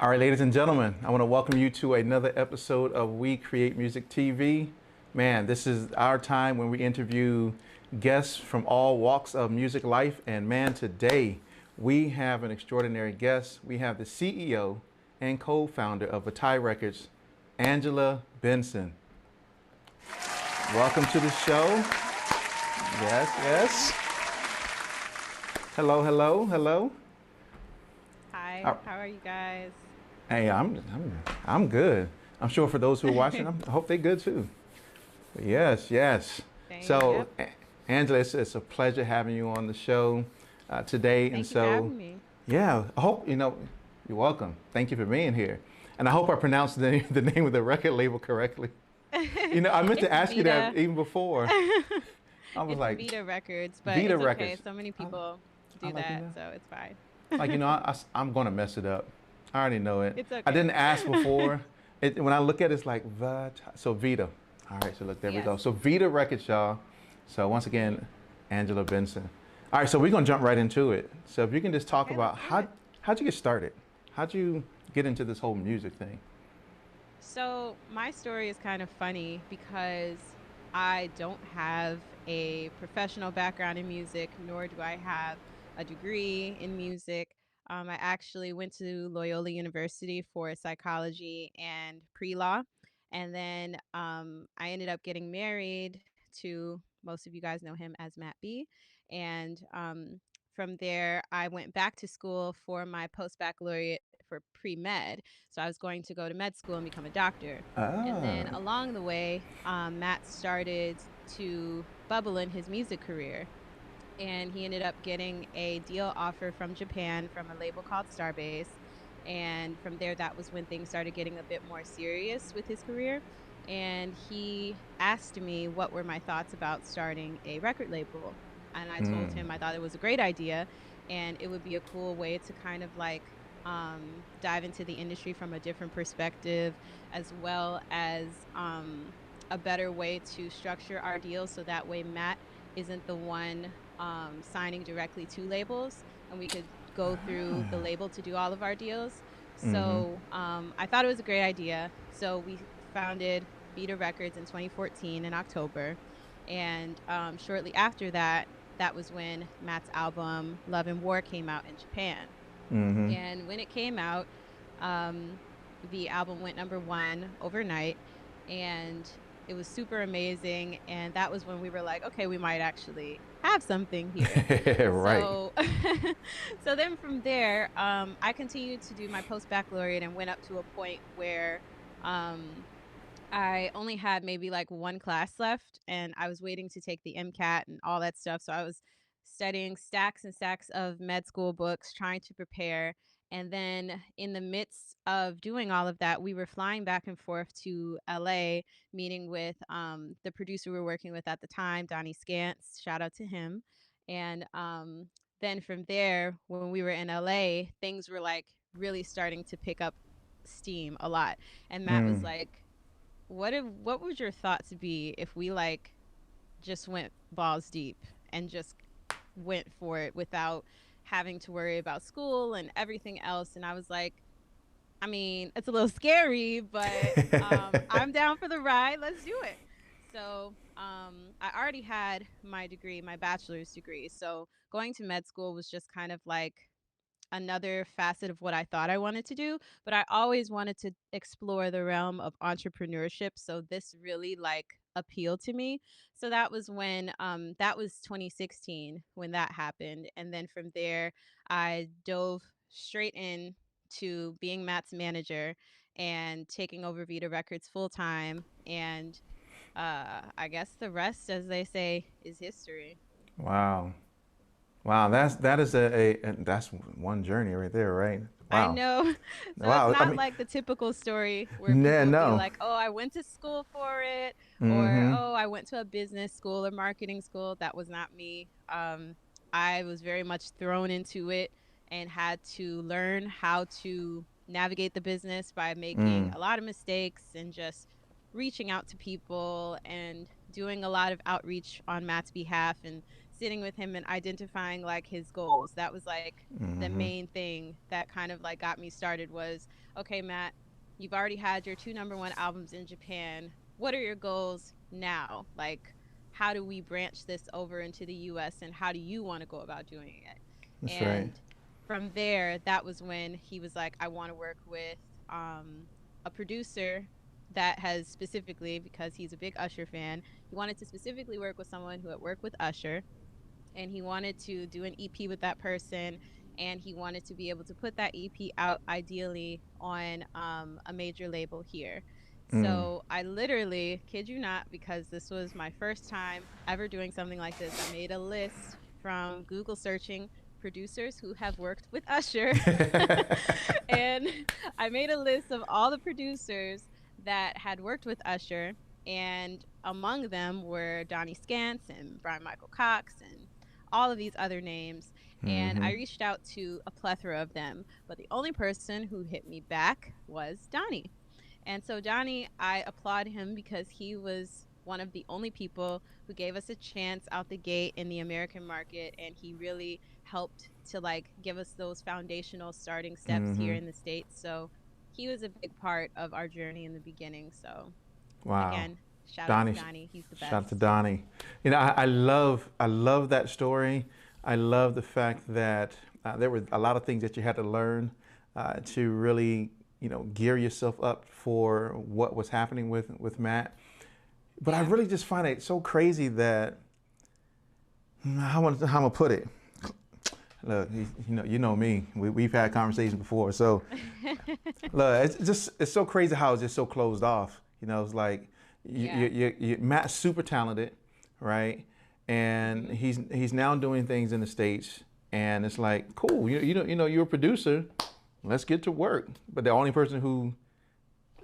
All right, ladies and gentlemen, I want to welcome you to another episode of We Create Music TV. Man, this is our time when we interview guests from all walks of music life. And man, today we have an extraordinary guest. We have the CEO and co-founder of Vitae Records, Angela Benson. Welcome to the show. Yes, yes. Hello, hello, hello. Hi, how are you guys? Hey, I'm good. I'm sure for those who are watching, I hope they're good too. But yes, yes. Same, So, yep. Angela, it's a pleasure having you on the show today. Thank you for having me. Yeah, I hope you're welcome. Thank you for being here, and I hope I pronounced the name of the record label correctly. I meant to ask you that even before. I was It's like, Vitae Records, but Vitae it's okay. Records. So many people I do like that, it. so it's fine. I'm gonna mess it up. I already know it. It's okay. I didn't ask before. When I look at it, it's like so Vita. All right, so look, there we go. So Vitae Records, y'all. So once again, Angela Benson. All right, so we're gonna jump right into it. So if you can just talk about how'd you get started? How'd you get into this whole music thing? So my story is kind of funny because I don't have a professional background in music, nor do I have a degree in music. I actually went to Loyola University for psychology and pre-law. And then I ended up getting married to, most of you guys know him as Matt B. And from there, I went back to school for my post-baccalaureate for pre-med. So I was going to go to med school and become a doctor. And then Ah. along the way, Matt started to bubble in his music career. And he ended up getting a deal offer from Japan from a label called Starbase. And from there, that was when things started getting a bit more serious with his career. And he asked me what were my thoughts about starting a record label. And I told him I thought it was a great idea and it would be a cool way to kind of like dive into the industry from a different perspective, as well as a better way to structure our deals so that way Matt isn't the one signing directly to labels, and we could go through the label to do all of our deals. So I thought it was a great idea. So we founded Vitae Records in 2014 in October. And shortly after that, that was when Matt's album Love and War came out in Japan. And when it came out, um, the album went #1 overnight, and it was super amazing. And that was when we were like, okay, we might actually have something here. Right. So, so then from there, I continued to do my post-baccalaureate and went up to a point where I only had maybe like one class left, and I was waiting to take the MCAT and all that stuff. So I was studying stacks and stacks of med school books, trying to prepare. And then in the midst of doing all of that, we were flying back and forth to LA, meeting with the producer we were working with at the time, Donnie Scantz. Shout out to him. And then from there, when we were in LA, things were like really starting to pick up steam a lot. And Matt was like, what would your thoughts be if we like just went balls deep and just went for it without having to worry about school and everything else? And I was like, I mean, it's a little scary, but I'm down for the ride. Let's do it. So I already had my degree, my bachelor's degree. So going to med school was just kind of like another facet of what I thought I wanted to do, but I always wanted to explore the realm of entrepreneurship. So this really like appealed to me. So that was when that was 2016 when that happened. And then from there, I dove straight in to being Matt's manager and taking over Vita Records full time. And I guess the rest, as they say, is history. Wow. Wow, that is that's one journey right there, right? I Wow. know. So it's Wow. I not mean, like the typical story where yeah, people would be no. like, "Oh, I went to school for it," or Mm-hmm. "Oh, I went to a business school or marketing school." That was not me. I was very much thrown into it and had to learn how to navigate the business by making a lot of mistakes and just reaching out to people and doing a lot of outreach on Matt's behalf and sitting with him and identifying like his goals. That was like the Mm-hmm. main thing that kind of like got me started was, okay, Matt, you've already had your two #1 albums in Japan. What are your goals now? Like, how do we branch this over into the US and how do you want to go about doing it? That's right. And from there, that was when he was like, I want to work with a producer that has specifically, because he's a big Usher fan, he wanted to specifically work with someone who had worked with Usher, and he wanted to do an EP with that person, and he wanted to be able to put that EP out ideally on a major label here. Mm. So I literally, kid you not, because this was my first time ever doing something like this, I made a list from Google searching producers who have worked with Usher. And I made a list of all the producers that had worked with Usher, and among them were Donnie Scantz and Brian Michael Cox and all of these other names. And Mm-hmm. I reached out to a plethora of them, but the only person who hit me back was Donnie. And so Donnie, I applaud him because he was one of the only people who gave us a chance out the gate in the American market, and he really helped to like give us those foundational starting steps here Mm-hmm. in the States. So he was a big part of our journey in the beginning. So Wow. again, shout out to Donnie, Donnie. He's the shout out to best. Donnie. You know, I love that story. I love the fact that there were a lot of things that you had to learn to really, gear yourself up for what was happening with Matt. But I Yeah. really just find it so crazy that how I'm gonna put it. Look, you know me. We've had conversations before, so look, it's so crazy how it's just so closed off. It's like Yeah. Matt's super talented, right? And Mhm. he's now doing things in the States, and it's like cool. You're a producer. Let's get to work. But the only person who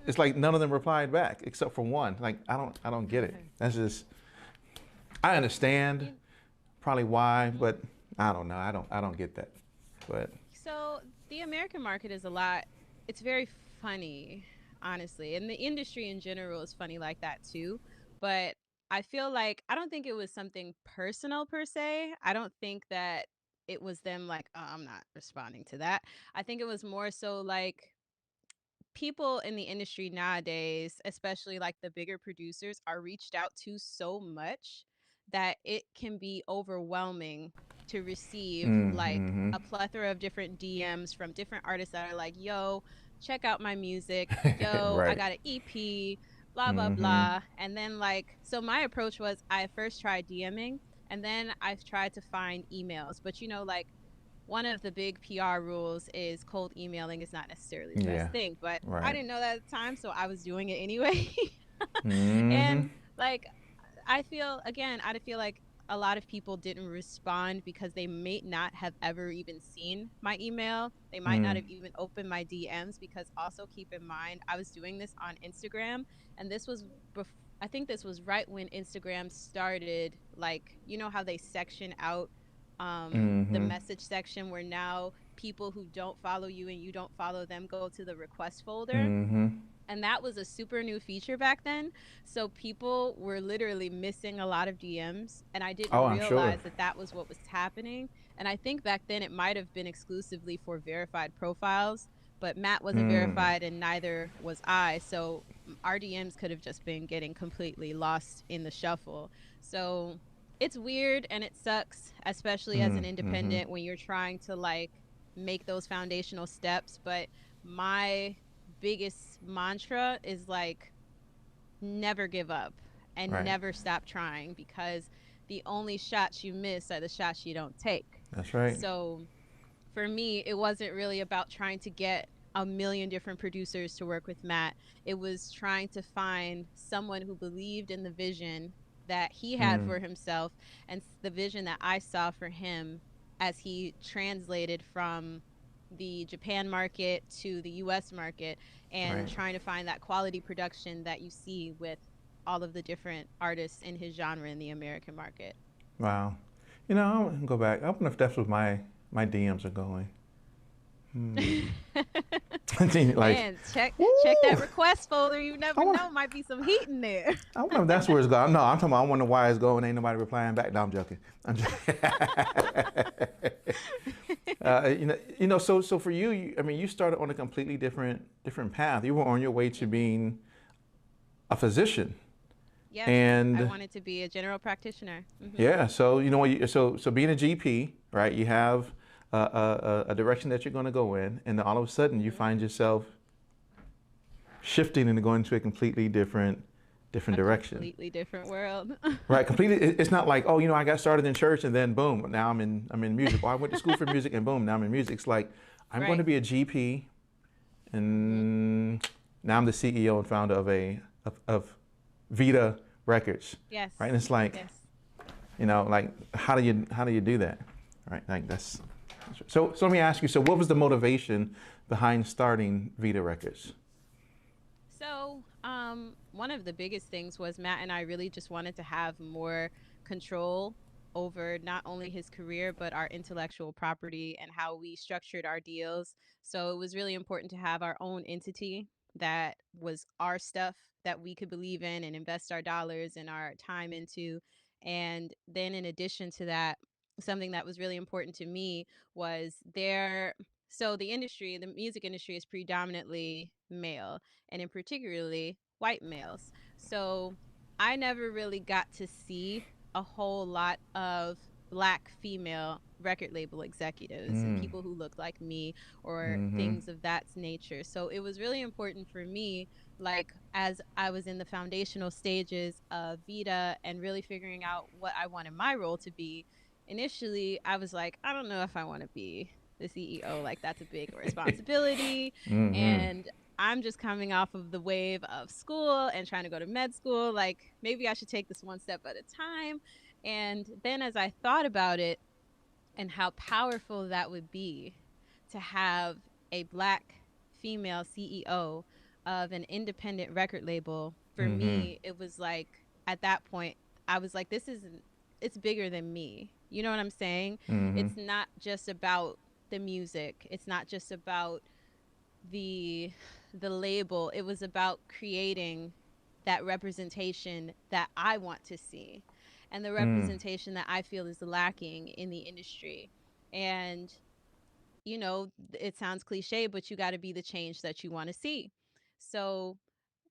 it's like none of them replied back except for one. Like I don't get it. That's just I understand You, probably why, mhm. but I don't know. I don't get that. But So the American market is a lot. It's very funny, honestly, and the industry in general is funny like that too. But I feel like I don't think it was something personal per se. I don't think that it was them like, oh, I'm not responding to that. I think it was more so like people in the industry nowadays, especially like the bigger producers, are reached out to so much that it can be overwhelming to receive like mm-hmm. a plethora of different DMs from different artists that are like, yo, check out my music. Yo, I Right. got an EP, blah, blah, Mm-hmm. blah. And then, like, so my approach was I first tried DMing and then I've tried to find emails. But, like, one of the big PR rules is cold emailing is not necessarily the Yeah. best thing, but I Right. didn't know that at the time, so I was doing it anyway. Mm-hmm. And like I feel like a lot of people didn't respond because they may not have ever even seen my email. They might not Mm. have even opened my DMs because also keep in mind I was doing this on Instagram, and this was I think this was right when Instagram started, like, you know how they section out the Mm-hmm. message section where now people who don't follow you and you don't follow them go to the request folder, Mm-hmm. and that was a super new feature back then. So people were literally missing a lot of DMs, and I didn't Oh, I'm sure. realize that that was what was happening. And I think back then it might have been exclusively for verified profiles, but Matt wasn't Mm. verified and neither was I. So our DMs could have just been getting completely lost in the shuffle. So it's weird and it sucks, especially as an Mm-hmm. independent when you're trying to like make those foundational steps. But my biggest mantra is like never give up and Right. never stop trying, because the only shots you miss are the shots you don't take. That's right. So for me, it wasn't really about trying to get a million different producers to work with Matt. It was trying to find someone who believed in the vision that he had Mm. for himself and the vision that I saw for him as he translated from the Japan market to the US market, and Right. trying to find that quality production that you see with all of the different artists in his genre in the American market. Wow. I'll go back. I wonder if that's what my DMs are going. Hmm. Like, Man, check woo, that request folder. You never I want, know, might be some heat in there. I wonder if that's where it's going. No, I'm talking about, I wonder why it's going. Ain't nobody replying back. No, I'm joking. I'm joking. So for you, I mean, you started on a completely different path. You were on your way to being a physician. Yes, I And wanted to be a general practitioner. yeah, so so being a GP, right? You have a direction that you're going to go in, and then all of a sudden you find yourself shifting and going to a completely different direction. Completely different world. Right, completely. It's not like, oh, I got started in church and then boom, now I'm in music. Or I went to school for music and boom, now I'm in music. It's like I'm going to be a GP, and now I'm the CEO and founder of Vitae Records. Yes. Right, and it's like, yes. Like how do you do that? Right, like that's. So let me ask you. So what was the motivation behind starting Vitae Records? So one of the biggest things was Matt and I really just wanted to have more control over not only his career, but our intellectual property and how we structured our deals. So it was really important to have our own entity that was our stuff that we could believe in and invest our dollars and our time into. And then in addition to that, something that was really important to me was so the music industry is predominantly male, and in particularly white males. So I never really got to see a whole lot of Black female record label executives and people who looked like me or things of that nature. So it was really important for me, like as I was in the foundational stages of Vita and really figuring out what I wanted my role to be. Initially, I was like, I don't know if I want to be the CEO. Like, that's a big responsibility. And I'm just coming off of the wave of school and trying to go to med school. Like, maybe I should take this one step at a time. And then as I thought about it and how powerful that would be to have a Black female CEO of an independent record label, for me, it was like, at that point, I was like, it's bigger than me. You know what I'm saying? It's not just about the music. It's not just about the label. It was about creating that representation that I want to see and the representation that I feel is lacking in the industry. And it sounds cliche, but you got to be the change that you want to see. So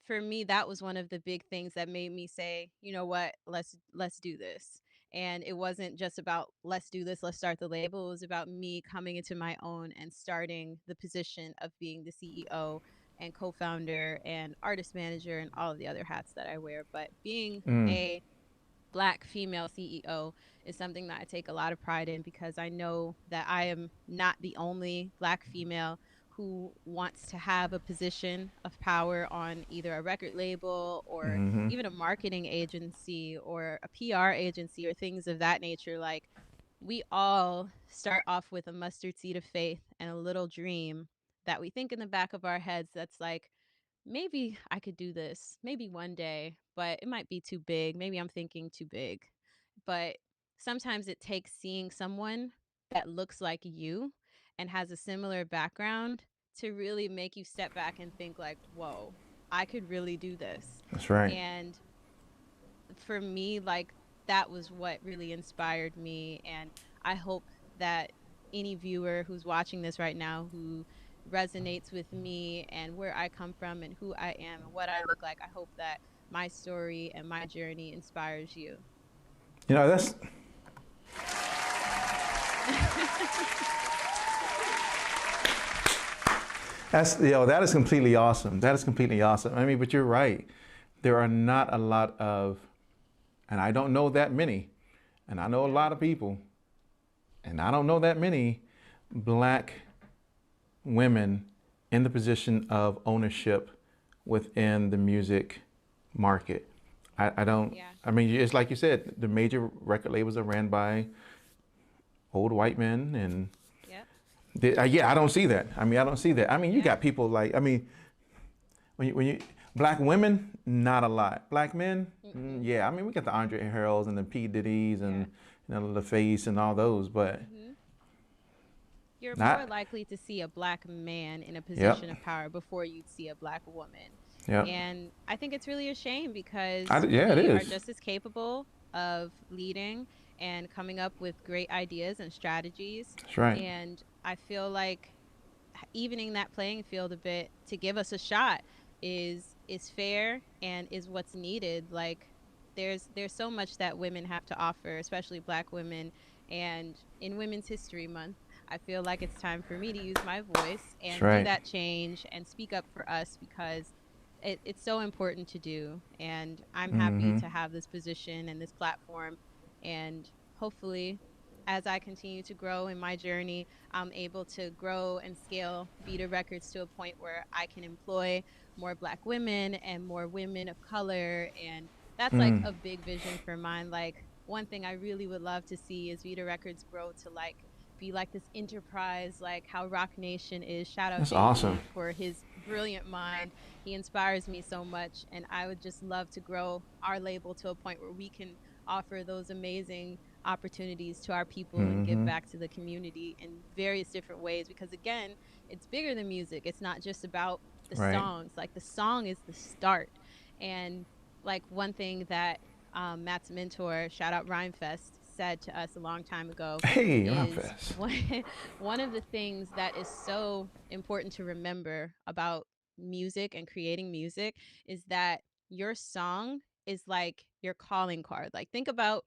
for me, that was one of the big things that made me say, you know what, let's do this. And it wasn't just about let's do this, let's start the label. It was about me coming into my own and starting the position of being the CEO and co-founder and artist manager and all of the other hats that I wear. But being a Black female CEO is something that I take a lot of pride in, because I know that I am not the only Black female who wants to have a position of power on either a record label or even a marketing agency or a PR agency or things of that nature. Like, we all start off with a mustard seed of faith and a little dream that we think in the back of our heads that's like, maybe I could do this, maybe one day, but it might be too big. Maybe I'm thinking too big. But sometimes it takes seeing someone that looks like you and has a similar background to really make you step back and think like, whoa, I could really do this. That's right. And for me, like, that was what really inspired me. And I hope that any viewer who's watching this right now who resonates with me and where I come from and who I am and what I look like, I hope that my story and my journey inspires you. That's that is completely awesome. That is completely awesome. I mean, but you're right. There are not a lot of, and I don't know that many, and I know a lot of people, and I don't know that many Black women in the position of ownership within the music market. I don't, Yeah. I mean, it's like you said, the major record labels are ran by old white men, and I don't see that. I mean, I don't see that. I mean, you got people like, I mean, when you Black women, not a lot. Black men, yeah. I mean, we got the Andre Harrells and the P. Diddy's and the Face and all those, but you're more Not. likely to see a black man in a Yep. position of power before you'd see a black woman. Yep. And I think it's really a shame because Yeah, it we are is. just as capable of leading and coming up with great ideas and strategies. That's right. And I feel like evening that playing field a bit to give us a shot is fair and is what's needed. Like there's so much that women have to offer, especially black women. And in Women's History Month, I feel like it's time for me to use my voice That's and be right. that change and speak up for us because it's so important to do. And I'm happy Mm-hmm. to have this position and this platform. And hopefully, as I continue to grow in my journey, I'm able to grow and scale Vitae Records to a point where I can employ more black women and more women of color. And that's like Mm. a big vision for mine. Like one thing I really would love to see is Vitae Records grow to like be like this enterprise, like how Rock Nation is. Shout out That's awesome. Jay-Z for his brilliant mind. He inspires me so much. And I would just love to grow our label to a point where we can offer those amazing opportunities to our people and give Mm-hmm. back to the community in various different ways because again it's bigger than music. It's not just about the Right. songs. Like the song is the start. And like one thing that Matt's mentor, shout out Rhymefest, said to us a long time ago Hey, is Rockfest. one of the things that is so important to remember about music and creating music is that your song is like your calling card. Like think about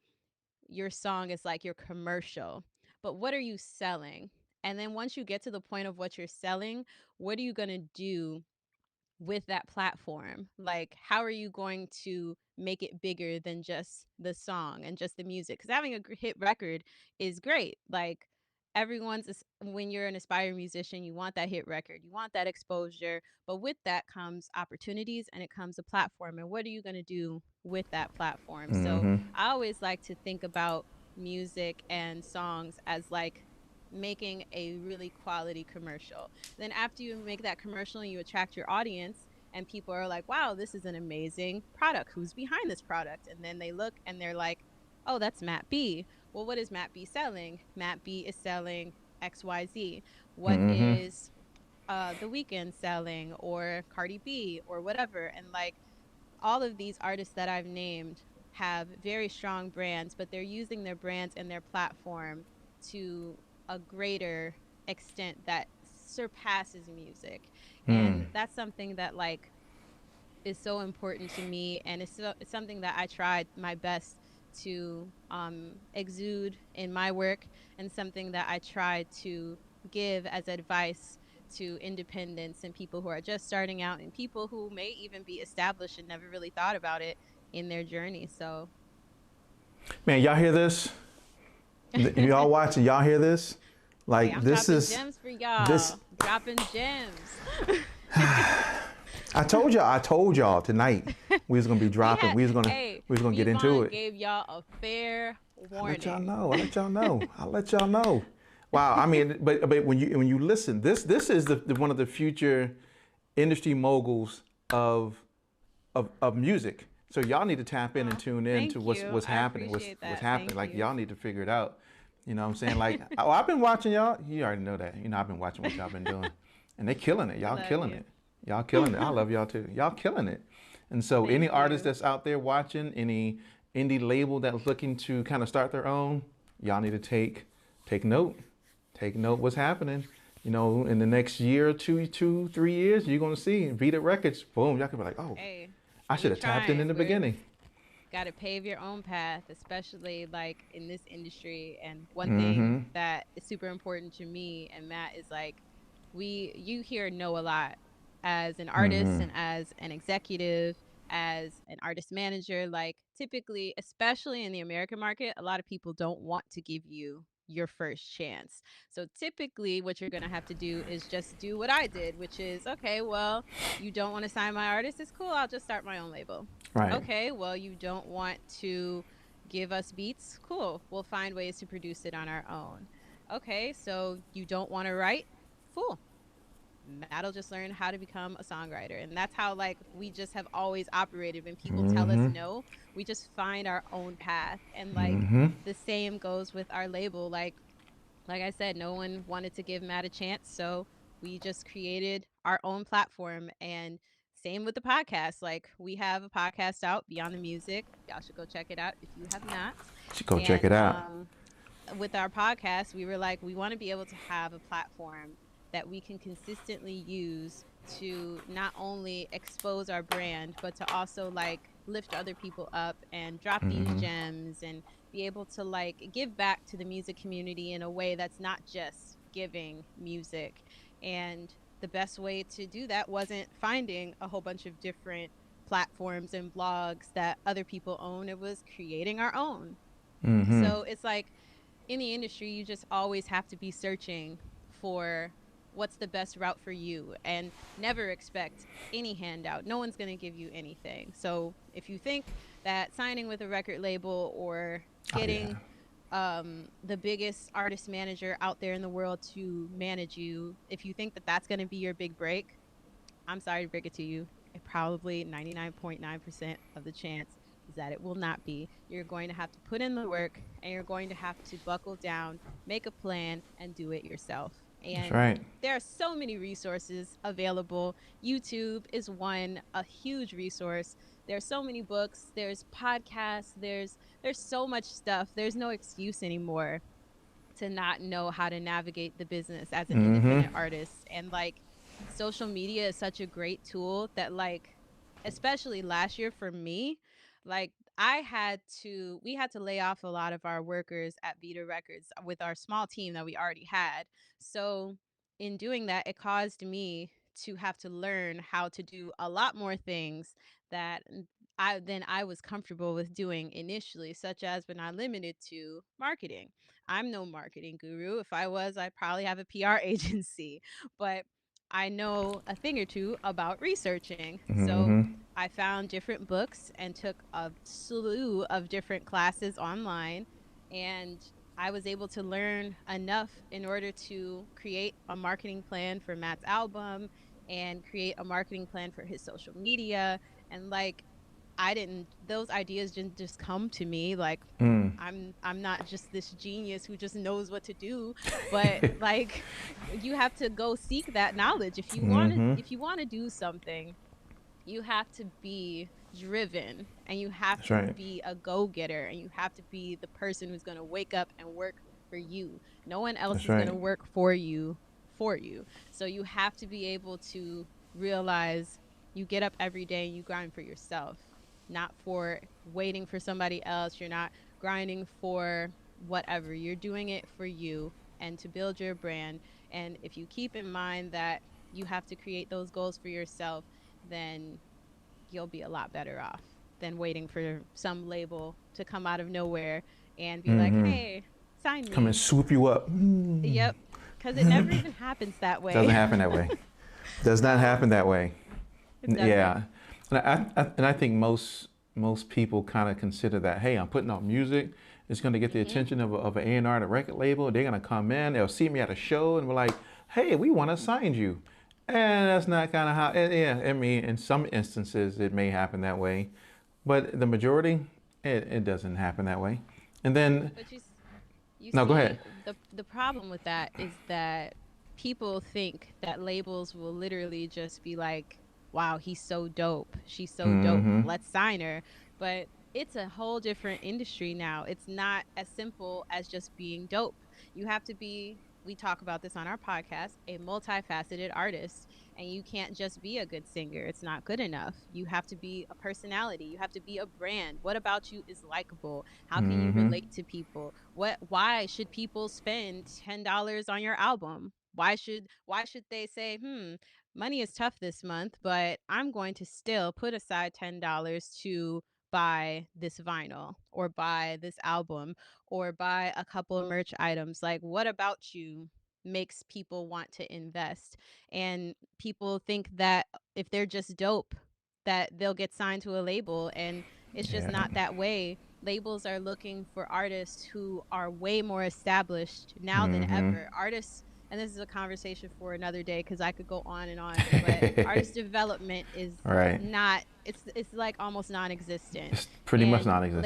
your song as like your commercial, but what are you selling? And then once you get to the point of what you're selling, what are you going to do with that platform? Like, how are you going to make it bigger than just the song and just the music? Because having a hit record is great. Like, when you're an aspiring musician, you want that hit record, you want that exposure. But with that comes opportunities and it comes a platform. And what are you going to do with that platform? So Mm-hmm. I always like to think about music and songs as like making a really quality commercial. Then after you make that commercial and you attract your audience and people are like, wow, this is an amazing product. Who's behind this product? And then they look and they're like, oh, that's Matt B. Well, what is Matt B selling? Matt B is selling XYZ. What Mm-hmm. is The Weeknd selling or Cardi B or whatever? And like all of these artists that I've named have very strong brands, but they're using their brands and their platform to a greater extent that surpasses music. Mm. And that's something that like is so important to me and it's something that I tried my best to exude in my work and something that I try to give as advice to independents and people who are just starting out and people who may even be established and never really thought about it in their journey. So Man, y'all hear this? Y'all watching? Y'all hear this? hey, Like I'm this dropping is gems for this. y'all. Dropping gems. I told y'all tonight we was gonna be dropping. Hey, We was gonna get into Yvonne it. gave y'all a fair I let y'all warning. know. I let y'all know. I let y'all know. Wow. I mean, but when you listen, this is the one of the future industry moguls of music. So y'all need to tap in and Oh, tune in to thank you. what's I happening. appreciate What's that. happening? Thank Like you. y'all need to figure it out. You know what I'm saying? Like oh, I've been watching y'all. You already know that. You know I've been watching what y'all been doing, and they killing it. I Y'all love killing you. it. Y'all killing it. I love y'all too. Y'all killing it. And so any Thank artist you. that's out there watching, any indie label that's looking to kind of start their own, y'all need to take note. Take note what's happening. You know, in the next year or 3 years, you're gonna see Vita Records. Boom, y'all can be like, oh, Hey, I should we're have tapped in trying. the We're beginning. got to pave your own path, especially like in this industry. And one thing Mm-hmm. that is super important to me and Matt is like, you hear no a lot as an artist Mm-hmm. and as an executive, as an artist manager. Like, typically, especially in the American market, a lot of people don't want to give you your first chance. So, typically, what you're going to have to do is just do what I did, which is okay, well, you don't want to sign my artist. It's cool. I'll just start my own label. Right. Okay, well, you don't want to give us beats. Cool. We'll find ways to produce it on our own. Okay, so you don't want to write? Cool. Matt'll just learn how to become a songwriter. And that's how like we just have always operated. When people tell us Mm-hmm. no, we just find our own path. And like Mm-hmm. the same goes with our label. Like Like I said, no one wanted to give Matt a chance, so we just created our own platform. And same with the podcast. Like, we have a podcast out, Beyond the Music. Y'all should go check it out if you have not. Should go check And it out. with our podcast, we were like, we want to be able to have a platform that we can consistently use to not only expose our brand, but to also like lift other people up and drop these gems and be able to like give back to the music community in a way that's not just giving music. And the best way to do that wasn't finding a whole bunch of different platforms and blogs that other people own. It was creating our own. So it's like in the industry, you just always have to be searching for what's the best route for you and never expect any handout. No one's going to give you anything. So if you think that signing with a record label or Oh yeah. getting the biggest artist manager out there in the world to manage you, if you think that that's going to be your big break, I'm sorry to break it to you. It probably 99.9% of the chance is that it will not be. You're going to have to put in the work and you're going to have to buckle down, make a plan, and do it yourself. That's And right. there are so many resources available. YouTube is one, a huge resource. There's so many books, there's podcasts, there's so much stuff. There's no excuse anymore to not know how to navigate the business as an independent artist. And like social media is such a great tool that like especially last year for me, like we had to lay off a lot of our workers at Vitae Records with our small team that we already had. So in doing that, it caused me to have to learn how to do a lot more things that I was comfortable with doing initially, such as but not limited to marketing. I'm no marketing guru. If I was, I'd probably have a PR agency, but I know a thing or two about researching. So I found different books and took a slew of different classes online, and I was able to learn enough in order to create a marketing plan for Matt's album and create a marketing plan for his social media. And like I didn't those ideas didn't just come to me. Like I'm not just this genius who just knows what to do, but like you have to go seek that knowledge if you want to do something. You have to be driven and you have That's to right. be a go-getter and you have to be the person who's going to wake up and work for you. No one else That's is going right. to work for you. So you have to be able to realize you get up every day and you grind for yourself, not for waiting for somebody else. You're not grinding for whatever. You're doing it for you and to build your brand. And if you keep in mind that you have to create those goals for yourself, then you'll be a lot better off than waiting for some label to come out of nowhere and be like, hey, sign Come and me. swoop you up. Yep. Because it never even happens that Doesn't way. happen that way. Does not No, happen that way. it doesn't. Yeah, and I think most people kind of consider that, hey, I'm putting out music. It's going to get the Hmm. attention of an A&R at a record label. They're going to come in. They'll see me at a show and we're like, hey, we want to sign you. And that's not kind of how. Yeah, I mean, in some instances it may happen that way, but the majority, it doesn't happen that way. And then, But you no, go see ahead. the problem with that is that people think that labels will literally just be like, wow, he's so dope, she's so dope, let's sign her. But it's a whole different industry now. It's not as simple as just being dope. You have to be, we talk about this on our podcast, a multifaceted artist. And you can't just be a good singer. It's not good enough. You have to be a personality. You have to be a brand. What about you is likable? How can you relate to people? Why should people spend $10 on your album? Why should they say, money is tough this month, but I'm going to still put aside $10 to buy this vinyl or buy this album or buy a couple of merch items? Like, what about you makes people want to invest? And people think that if they're just dope, that they'll get signed to a label, and it's just Yeah. not that way. Labels are looking for artists who are way more established now than ever. Artists, and this is a conversation for another day because I could go on, but artist development is Right. not, it's like almost non-existent. It's pretty much And non-existent.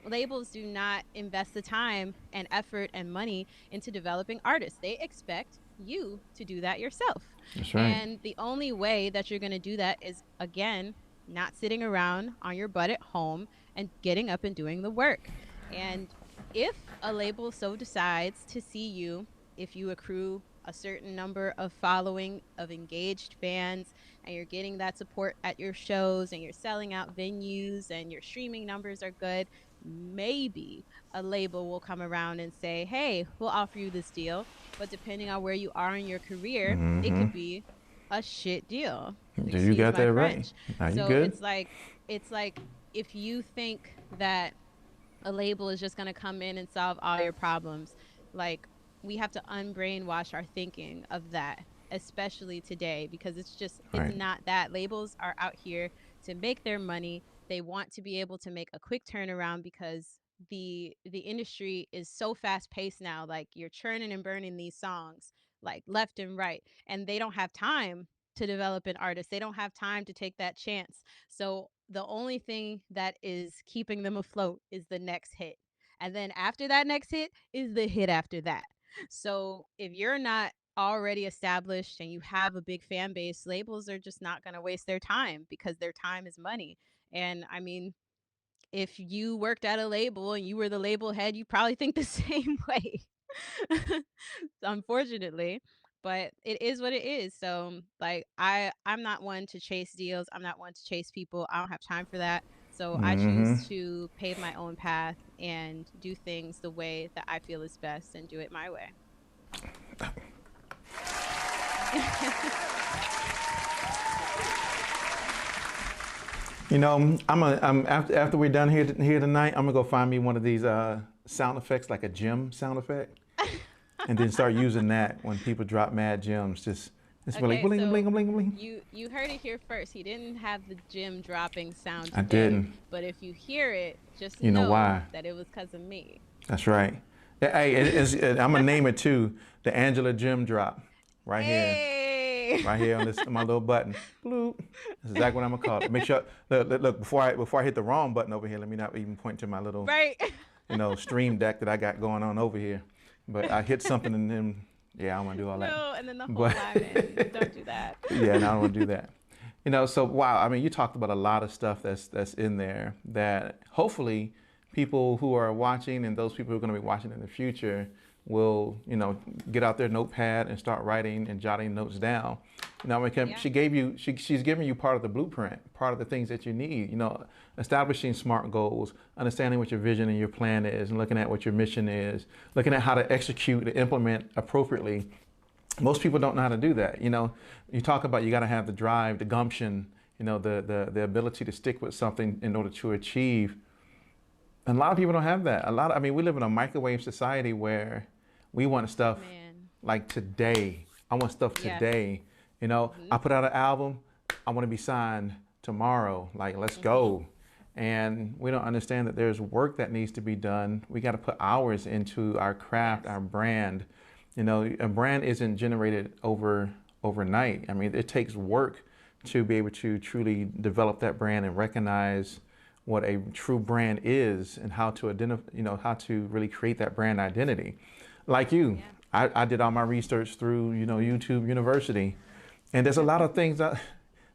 labels do not invest the time and effort and money into developing artists. They expect you to do that yourself. That's right. And the only way that you're going to do that is, again, not sitting around on your butt at home and getting up and doing the work. And if a label so decides to see you, if you accrue a certain number of following of engaged fans and you're getting that support at your shows and you're selling out venues and your streaming numbers are good, maybe a label will come around and say, hey, we'll offer you this deal. But depending on where you are in your career, it Mm-hmm. could be a shit deal. You Excuse got my that right. French. Now you So good? it's like if you think that a label is just going to come in and solve all your problems, like, we have to unbrainwash our thinking of that, especially today, because it's Right. not that. Labels are out here to make their money. They want to be able to make a quick turnaround because the industry is so fast paced now. Like, you're churning and burning these songs like left and right, and they don't have time to develop an artist. They don't have time to take that chance. So the only thing that is keeping them afloat is the next hit. And then after that next hit is the hit after that. So if you're not already established and you have a big fan base, labels are just not going to waste their time because their time is money. And I mean, if you worked at a label and you were the label head, you probably think the same way. Unfortunately, but it is what it is. So like, I'm not one to chase deals. I'm not one to chase people. I don't have time for that. So I Mm-hmm. choose to pave my own path and do things the way that I feel is best and do it my way. I'm after we're done here tonight, I'm gonna go find me one of these sound effects, like a gym sound effect, and then start using that when people drop mad gems. Just be like Okay, bling so bling bling bling. you heard it here first. He didn't have the gym dropping sound I today, didn't. but if you hear it, just You know know why? that it was because of me. That's right. Yeah, hey, I'm gonna name it too. The Angela Gym drop, right here. Hey. Right here on my little button. Bloop. That's exactly what I'm gonna call it. Make sure look before I hit the wrong button over here. Let me not even point to my little Right. stream deck that I got going on over here. But I hit something and then yeah, I don't want to do all that. No, and then the whole But live in. Don't do that. yeah, no, I don't want to do that. So wow, I mean, you talked about a lot of stuff that's in there that hopefully people who are watching and those people who are going to be watching in the future will, get out their notepad and start writing and jotting notes down. Yeah. She's giving you part of the blueprint, part of the things that you need, establishing SMART goals, understanding what your vision and your plan is, and looking at what your mission is, looking at how to execute and implement appropriately. Most people don't know how to do that. You talk about you got to have the drive, the gumption, the ability to stick with something in order to achieve. And a lot of people don't have that. We live in a microwave society where we want stuff Man. like today. I want stuff Yeah. today. I put out an album, I want to be signed tomorrow. Like, let's go. And we don't understand that there's work that needs to be done. We got to put hours into our craft, Yes. our brand. A brand isn't generated overnight. I mean, it takes work to be able to truly develop that brand and recognize what a true brand is and how to identify, how to really create that brand identity. Like you, Yeah. I did all my research through, YouTube University, and there's a lot of things out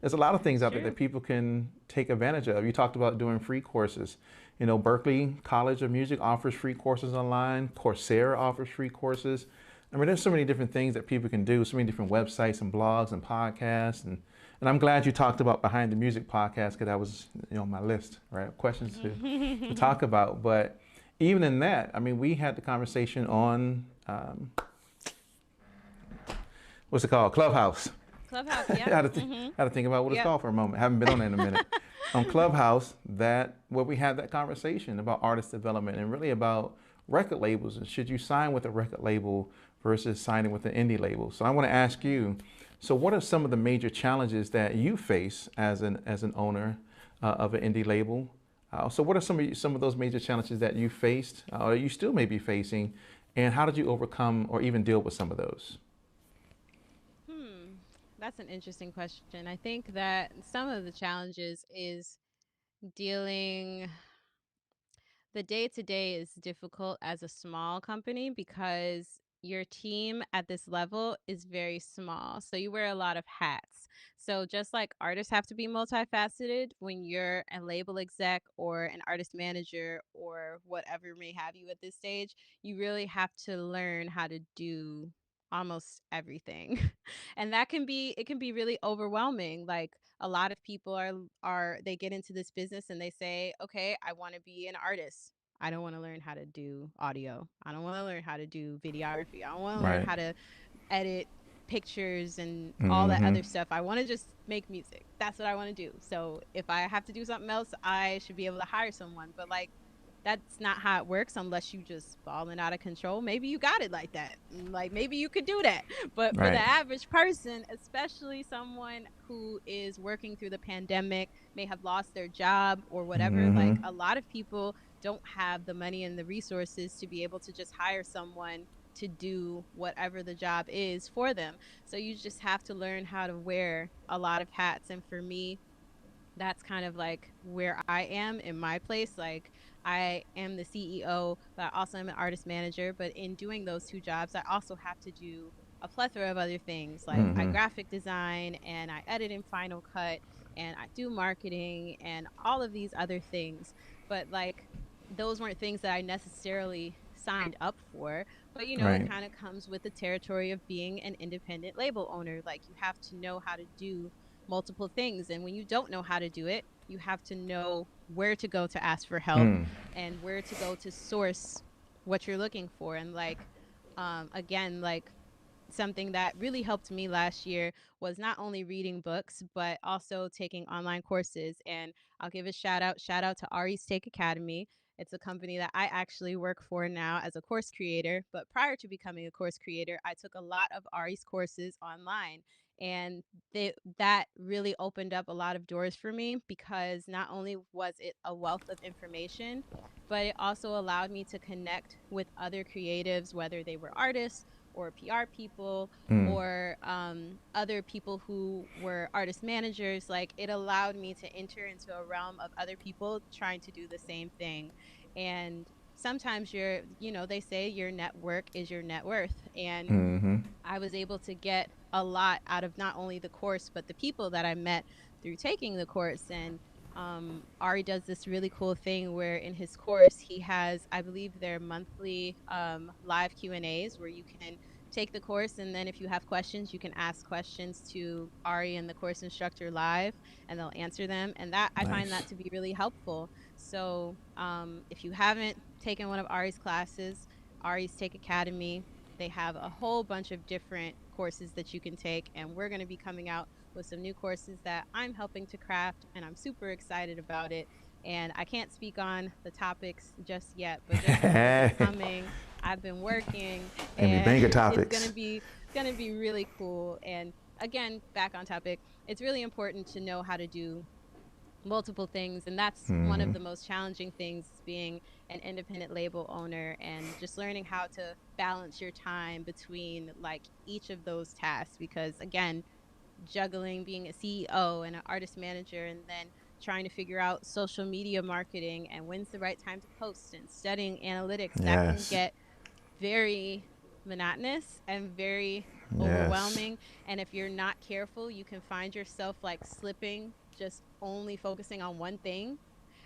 there that people can take advantage of. You talked about doing free courses. Berkeley College of Music offers free courses online. Coursera offers free courses. I mean, there's so many different things that people can do, so many different websites and blogs and podcasts. And I'm glad you talked about Behind the Music podcast, because that was on my list, right? Questions to talk about. But even in that, I mean, we had the conversation on, what's it called? Clubhouse. Clubhouse, I yeah. had to think about what it's called for a moment. Haven't been on it in a minute. On Clubhouse, where we had that conversation about artist development and really about record labels and should you sign with a record label versus signing with an indie label. So I want to ask you, so what are some of the major challenges that you face as an owner of an indie label? So what are some of those major challenges that you faced or you still may be facing, and how did you overcome or even deal with some of those? That's an interesting question. I think that some of the challenges is dealing The day-to-day is difficult as a small company because your team at this level is very small. So you wear a lot of hats. So just like artists have to be multifaceted, when you're a label exec or an artist manager or whatever may have you at this stage, you really have to learn how to do almost everything. And that can be it can be really overwhelming. Like a lot of people are they get into this business and they say, "Okay, I want to be an artist. I don't want to learn how to do audio. I don't want to learn how to do videography. I don't want to learn Right. how to edit pictures and all that Mm-hmm. other stuff. I want to just make music. That's what I want to do. So if I have to do something else, I should be able to hire someone." But like that's not how it works unless you just falling out of control. Maybe you got it like that. Like maybe you could do that. But for the Right. average person, especially someone who is working through the pandemic, may have lost their job or whatever, Mm-hmm. like a lot of people don't have the money and the resources to be able to just hire someone to do whatever the job is for them. So you just have to learn how to wear a lot of hats. And for me, that's kind of like where I am in my place. Like I am the CEO, but I also am an artist manager. But in doing those two jobs, I also have to do a plethora of other things. Like I Mm-hmm. graphic design and I edit in Final Cut and I do marketing and all of these other things. But like those weren't things that I necessarily signed up for. But you know, it Right. kind of comes with the territory of being an independent label owner. Like you have to know how to do multiple things. And when you don't know how to do it, you have to know where to go to ask for help Mm. and where to go to source what you're looking for. And like, again, like something that really helped me last year was not only reading books, but also taking online courses. And I'll give a shout out to Ari's Take Academy. It's a company that I actually work for now as a course creator. But prior to becoming a course creator, I took a lot of Ari's courses online. And that really opened up a lot of doors for me because not only was it a wealth of information, but it also allowed me to connect with other creatives, whether they were artists or PR people Mm. or other people who were artist managers. Like it allowed me to enter into a realm of other people trying to do the same thing. And sometimes they say your network is your net worth. And Mm-hmm. I was able to get a lot out of not only the course, but the people that I met through taking the course. And Ari does this really cool thing where in his course, he has, I believe, their monthly live Q&As where you can take the course. And then if you have questions, you can ask questions to Ari and the course instructor live and they'll answer them. And that I find that Nice. to be really helpful. So if you haven't taken one of Ari's classes, Ari's Take Academy, they have a whole bunch of different courses that you can take, and we're going to be coming out with some new courses that I'm helping to craft, and I'm super excited about it. And I can't speak on the topics just yet, but just know that they're coming. I've been working, And be and banger it's topics. gonna be really cool. And again, back on topic, it's really important to know how to do multiple things, and that's one of Mm-hmm. the most challenging things, being an independent label owner and just learning how to balance your time between like each of those tasks, because again, juggling being a CEO and an artist manager and then trying to figure out social media marketing and when's the right time to post and studying analytics, that can Yes. get very monotonous and very Yes. overwhelming. And if you're not careful, you can find yourself like slipping, just only focusing on one thing.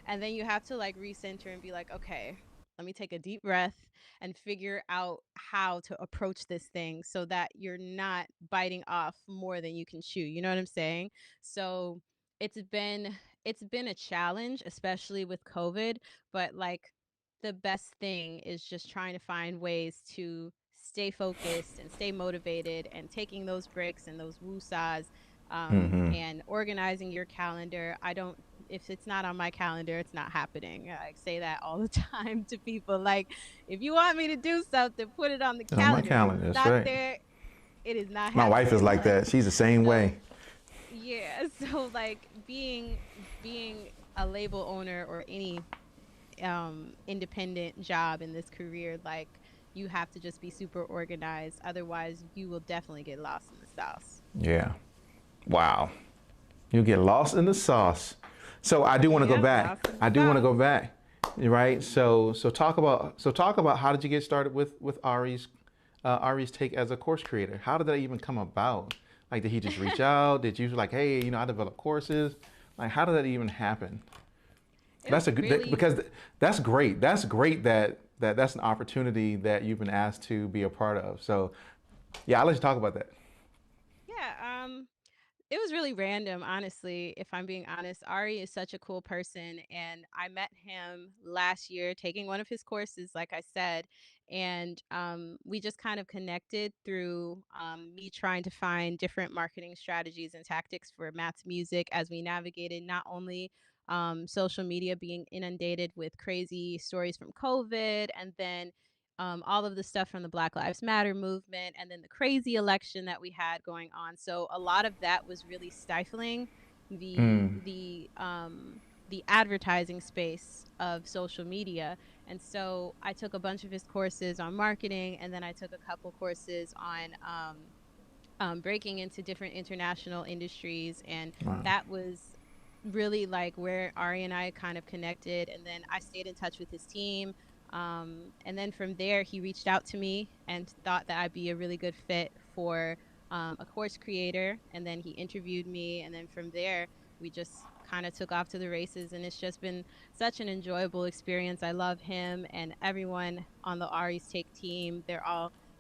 And then you have to like recenter and be like, okay, let me take a deep breath and figure out how to approach this thing so that you're not biting off more than you can chew. You know what I'm saying? So it's been it's been a challenge, especially with COVID, but like the best thing is just trying to find ways to stay focused and stay motivated and taking those breaks and those woosahs, Mm-hmm. and organizing your calendar. I don't If it's not on my calendar, it's not happening. I say that all the time to people. Like, if you want me to do something, put it on the On my calendar. If calendar. it's That's not right. there, it is not My wife is happening. like Like, that. She's the same way. so yeah, so like being a label owner or any independent job in this career, like you have to just be super organized. Otherwise, you will definitely get lost in the sauce. Yeah. Wow. You get lost in the sauce. So I do want to go Yeah, back. lost in the I do want to sauce. go back. Right. So talk about how did you get started with Ari's take as a course creator? How did that even come about? Like, did he just reach out? Did you like, hey, I develop courses? Like, how did that even happen? It That's was a good really, because that's great. That's great that's an opportunity that you've been asked to be a part of. So yeah, I'll let you talk about that. yeah. It was really random, honestly, if I'm being honest. Ari is such a cool person, and I met him last year taking one of his courses, like I said, and we just kind of connected through me trying to find different marketing strategies and tactics for math music as we navigated not only social media being inundated with crazy stories from COVID, and then all of the stuff from the Black Lives Matter movement, and then the crazy election that we had going on. So a lot of that was really stifling the Mm, the um, the advertising space of social media. And so I took a bunch of his courses on marketing, and then I took a couple courses on breaking into different international industries, and wow. that was really like where Ari and I kind of connected. And then I stayed in touch with his team. And then from there, he reached out to me and thought that I'd be a really good fit for a course creator. And then he interviewed me. And then from there, we just kind of took off to the races. And it's just been such an enjoyable experience. I love him and everyone on the Ari's Take team. They're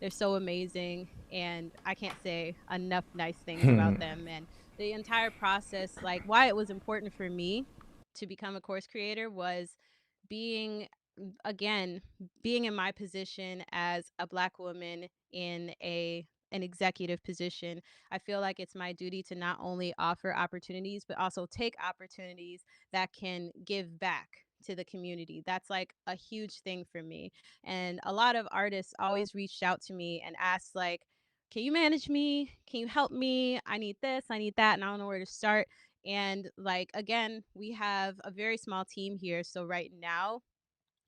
so amazing, and I can't say enough nice things about them. And the entire process, like why it was important for me to become a course creator, was being again being in my position as a Black woman in a an executive position. I feel like it's my duty to not only offer opportunities but also take opportunities that can give back to the community. That's like a huge thing for me. And a lot of artists always reached out to me and asked, like, can you manage me? Can you help me? I need this, I need that, and I don't know where to start. And like again, we have a very small team here, so right now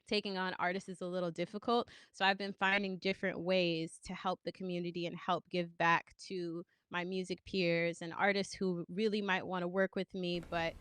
taking on artists is a little difficult. So I've been finding different ways to help the community and help give back to my music peers and artists who really might want to work with me, but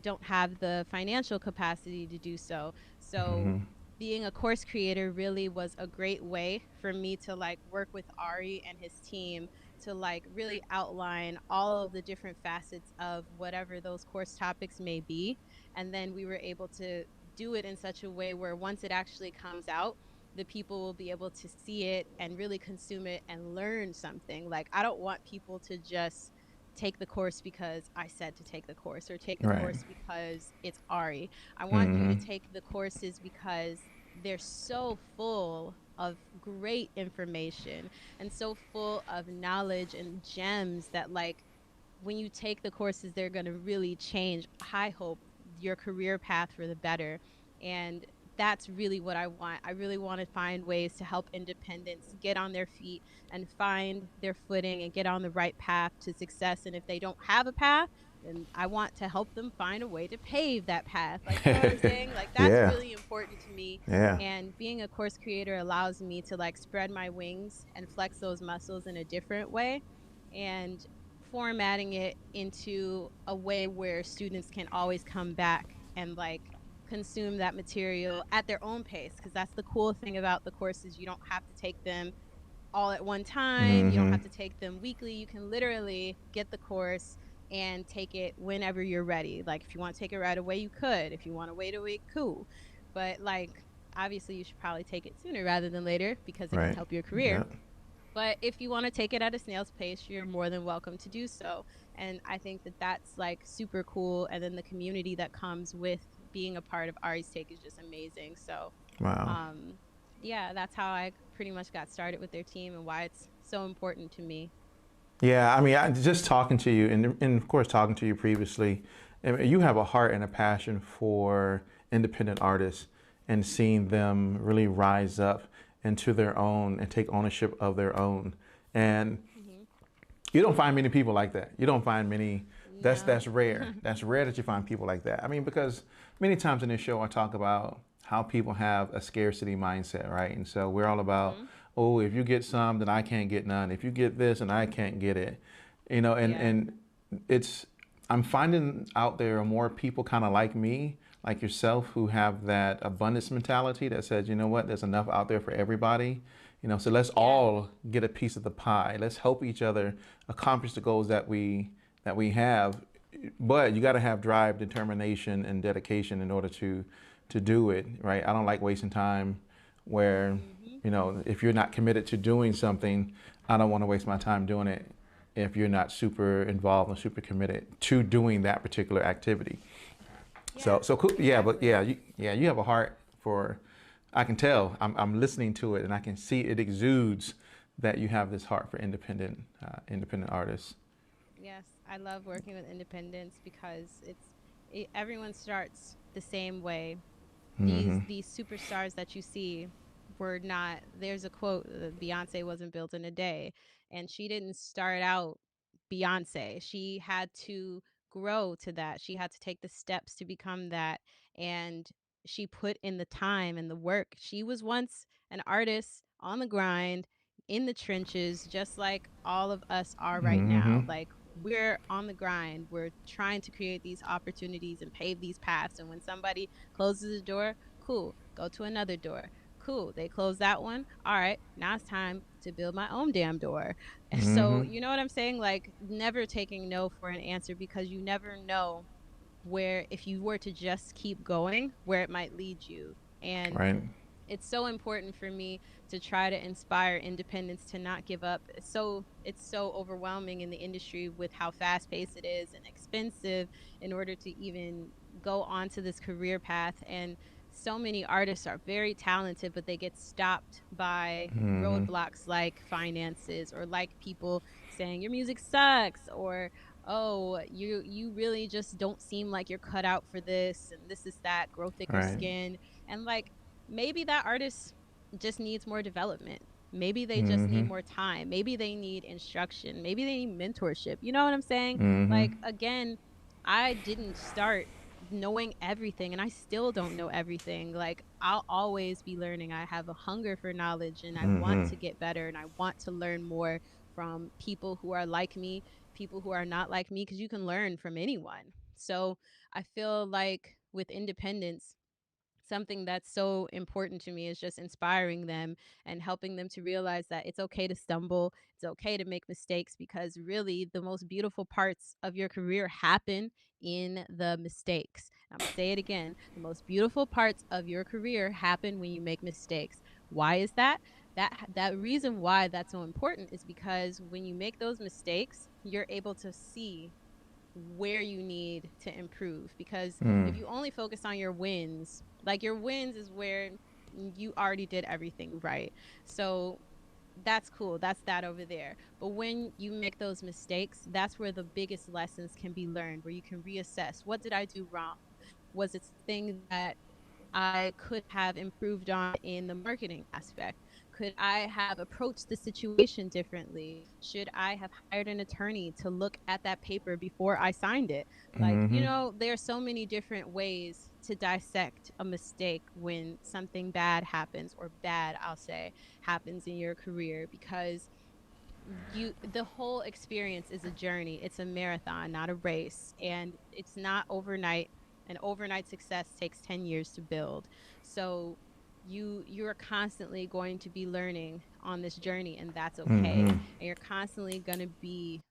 don't have the financial capacity to do so. So Hmm. being a course creator really was a great way for me to like work with Ari and his team to like really outline all of the different facets of whatever those course topics may be. And then we were able to do it in such a way where once it actually comes out, the people will be able to see it and really consume it and learn something. Like, I don't want people to just take the course because I said to take the course, or take the Right. course because it's Ari. I want you to Hmm. take the courses because they're so full of great information and so full of knowledge and gems that, like, when you take the courses, they're going to really change, I hope, your career path for the better. And that's really what I want. I really want to find ways to help independents get on their feet and find their footing and get on the right path to success. And if they don't have a path, then I want to help them find a way to pave that path. Like, you know what I'm saying? Like, that's Yeah. really important to me. Yeah. And being a course creator allows me to like spread my wings and flex those muscles in a different way. And formatting it into a way where students can always come back and like consume that material at their own pace, because that's the cool thing about the courses. You don't have to take them all at one time. You don't Hmm. have to take them weekly. You can literally get the course and take it whenever you're ready. Like, if you want to take it right away, you could. If you want to wait a week, cool. But like, obviously you should probably take it sooner rather than later because it can Right. help your career. Yeah. But if you want to take it at a snail's pace, you're more than welcome to do so. And I think that that's like super cool. And then the community that comes with being a part of Ari's Take is just amazing. So, Wow. um, yeah, that's how I pretty much got started with their team and why it's so important to me. Yeah, I mean, just talking to you, and of course talking to you previously, I mean, you have a heart and a passion for independent artists and seeing them really rise up into their own and take ownership of their own. And Hmm. you don't find many people like that. You don't find many. That's No. rare. That's rare that you find people like that. I mean, because many times in this show I talk about how people have a scarcity mindset, right? And so we're all about, Hmm. oh, if you get some, then I can't get none. If you get this, and I can't get it, and Yeah. it's I'm finding out there are more people kind of like me like yourself who have that abundance mentality that says, you know what, there's enough out there for everybody. So let's Yeah. all get a piece of the pie. Let's help each other accomplish the goals that we have. But you got to have drive, determination, and dedication in order to do it, right? I don't like wasting time where, Hmm. if you're not committed to doing something, I don't want to waste my time doing it if you're not super involved and super committed to doing that particular activity. Yeah, So cool. Yeah, but exactly. you have a heart for. I can tell. I'm listening to it, and I can see it exudes that you have this heart for independent artists. Yes, I love working with independents because everyone starts the same way. Mm-hmm. These superstars that you see were not. There's a quote: Beyonce wasn't built in a day, and she didn't start out Beyonce. She had to grow to that. She had to take the steps to become that, and she put in the time and the work. She was once an artist on the grind, in the trenches, just like all of us are right Mm-hmm. now. Like, we're on the grind. We're trying to create these opportunities and pave these paths. And when somebody closes the door, cool, go to another door. Cool, they close that one. All right, now it's time to build my own damn door. So, Mm-hmm. you know what I'm saying? Like, never taking no for an answer, because you never know where, if you were to just keep going, where it might lead you. And Right. it's so important for me to try to inspire independents to not give up. It's so overwhelming in the industry with how fast paced it is and expensive in order to even go onto this career path. And so many artists are very talented, but they get stopped by Mm-hmm. roadblocks like finances, or like people saying your music sucks, or oh, you really just don't seem like you're cut out for this, and this is that, grow thicker Right. skin. And like, maybe that artist just needs more development. Maybe they just Mm-hmm. need more time. Maybe they need instruction. Maybe they need mentorship. You know what I'm saying? Mm-hmm. Like, again, I didn't start knowing everything, and I still don't know everything. Like, I'll always be learning. I have a hunger for knowledge, and I want Mm-hmm. to get better, and I want to learn more from people who are like me, people who are not like me, because you can learn from anyone. So I feel like with independence, something that's so important to me is just inspiring them and helping them to realize that it's okay to stumble, it's okay to make mistakes, because really the most beautiful parts of your career happen in the mistakes. I'm going to say it again. The most beautiful parts of your career happen when you make mistakes. Why is that? That reason why that's so important is because when you make those mistakes, you're able to see where you need to improve. Because Mm. if you only focus on your wins, like, your wins is where you already did everything right. So that's cool. That's that over there. But when you make those mistakes, that's where the biggest lessons can be learned, where you can reassess, what did I do wrong? Was it something that I could have improved on in the marketing aspect? Could I have approached the situation differently? Should I have hired an attorney to look at that paper before I signed it? Like, Mm-hmm. there are so many different ways to dissect a mistake when something bad happens, or bad, I'll say, happens in your career, because the whole experience is a journey. It's a marathon, not a race, and it's not overnight. An overnight success takes 10 years to build. So you're constantly going to be learning on this journey, and that's okay. Mm-hmm. And you're constantly going to be